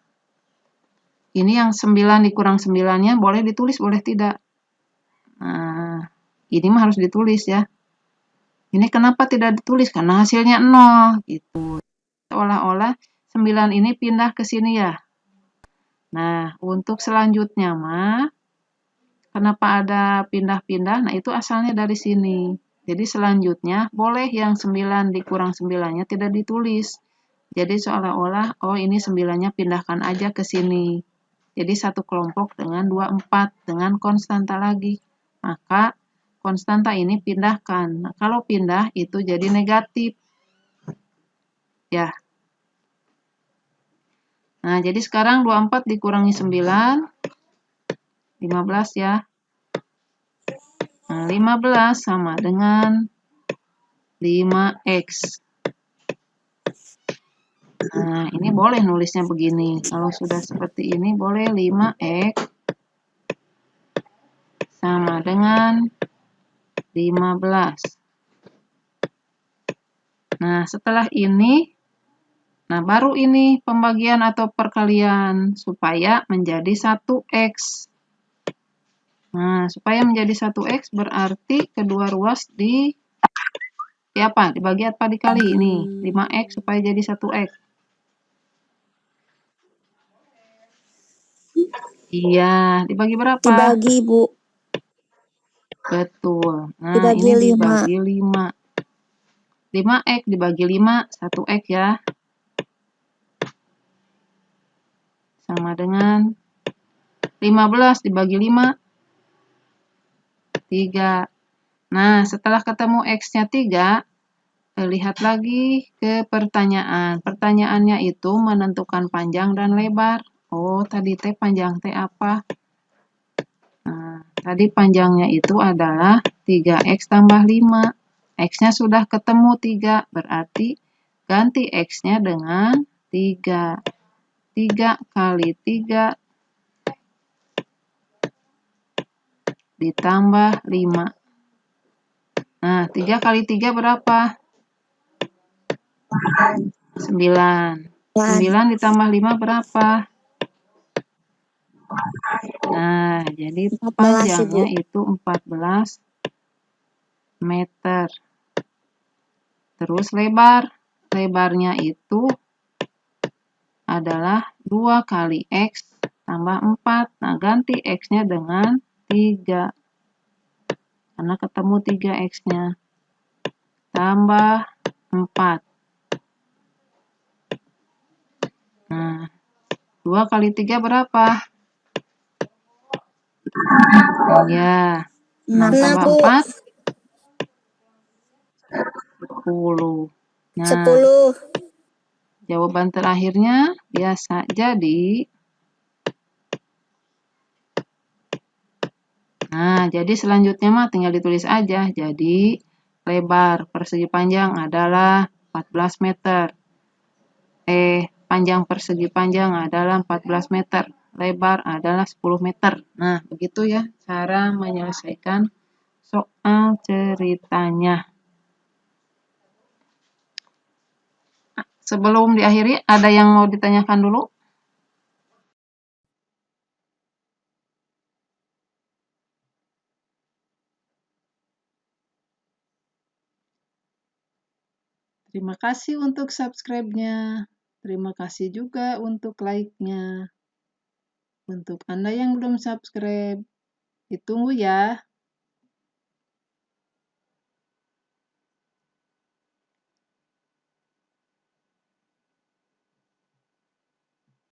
[SPEAKER 1] ini yang 9 dikurang 9-nya boleh ditulis, boleh tidak. Nah, ini mah harus ditulis ya. Ini kenapa tidak ditulis? Karena hasilnya 0. Gitu. Seolah-olah 9 ini pindah ke sini ya. Nah, untuk selanjutnya mah, kenapa ada pindah-pindah? Nah, itu asalnya dari sini. Jadi selanjutnya, boleh yang 9 dikurang 9-nya tidak ditulis. Jadi seolah-olah, oh ini 9-nya pindahkan aja ke sini. Jadi satu kelompok dengan 24, dengan konstanta lagi. Maka konstanta ini pindahkan. Nah, kalau pindah itu jadi negatif. Ya. Nah, jadi sekarang 24 dikurangi 9, 15 ya. Nah, 15 sama dengan 5X. Nah, ini boleh nulisnya begini. Kalau sudah seperti ini, boleh 5X sama dengan 15. Nah, setelah ini, nah baru ini pembagian atau perkalian supaya menjadi 1X. Nah, supaya menjadi 1X berarti kedua ruas apa? Dibagi apa dikali ini? 5X supaya jadi 1X. Iya, dibagi berapa?
[SPEAKER 3] Dibagi, Bu.
[SPEAKER 1] Betul. Nah,
[SPEAKER 3] Dibagi
[SPEAKER 1] ini
[SPEAKER 3] 5.
[SPEAKER 1] dibagi 5. 5X dibagi 5, 1X ya. Sama dengan 15 dibagi 5, 3. Nah, setelah ketemu X-nya 3, lihat lagi ke pertanyaan. Pertanyaannya itu menentukan panjang dan lebar. Oh, tadi teh panjang teh apa? Nah, tadi panjangnya itu adalah 3X tambah 5. X-nya sudah ketemu 3, berarti ganti X-nya dengan 3. 3 kali 3 ditambah 5. Nah, 3 kali 3 berapa? 9. 9 ditambah 5 berapa? Nah, jadi
[SPEAKER 3] 14,
[SPEAKER 1] panjangnya
[SPEAKER 3] Ibu.
[SPEAKER 1] itu 14 meter. Terus lebar lebarnya itu adalah 2 kali X tambah 4. Nah, ganti X-nya dengan 3. Karena ketemu 3X-nya. Tambah 4. Nah, 2 kali 3 berapa? Iya. 6 tambah 4? 10. Nah,
[SPEAKER 2] 10.
[SPEAKER 1] jawaban terakhirnya biasa. Jadi selanjutnya mah tinggal ditulis aja. Jadi lebar persegi panjang adalah 14 meter. Panjang persegi panjang adalah 14 meter. Lebar adalah 10 meter. Nah, begitu ya cara menyelesaikan soal ceritanya. Sebelum diakhiri, ada yang mau ditanyakan dulu? Terima kasih untuk subscribe-nya. Terima kasih juga untuk like-nya. Untuk Anda yang belum subscribe, ditunggu ya.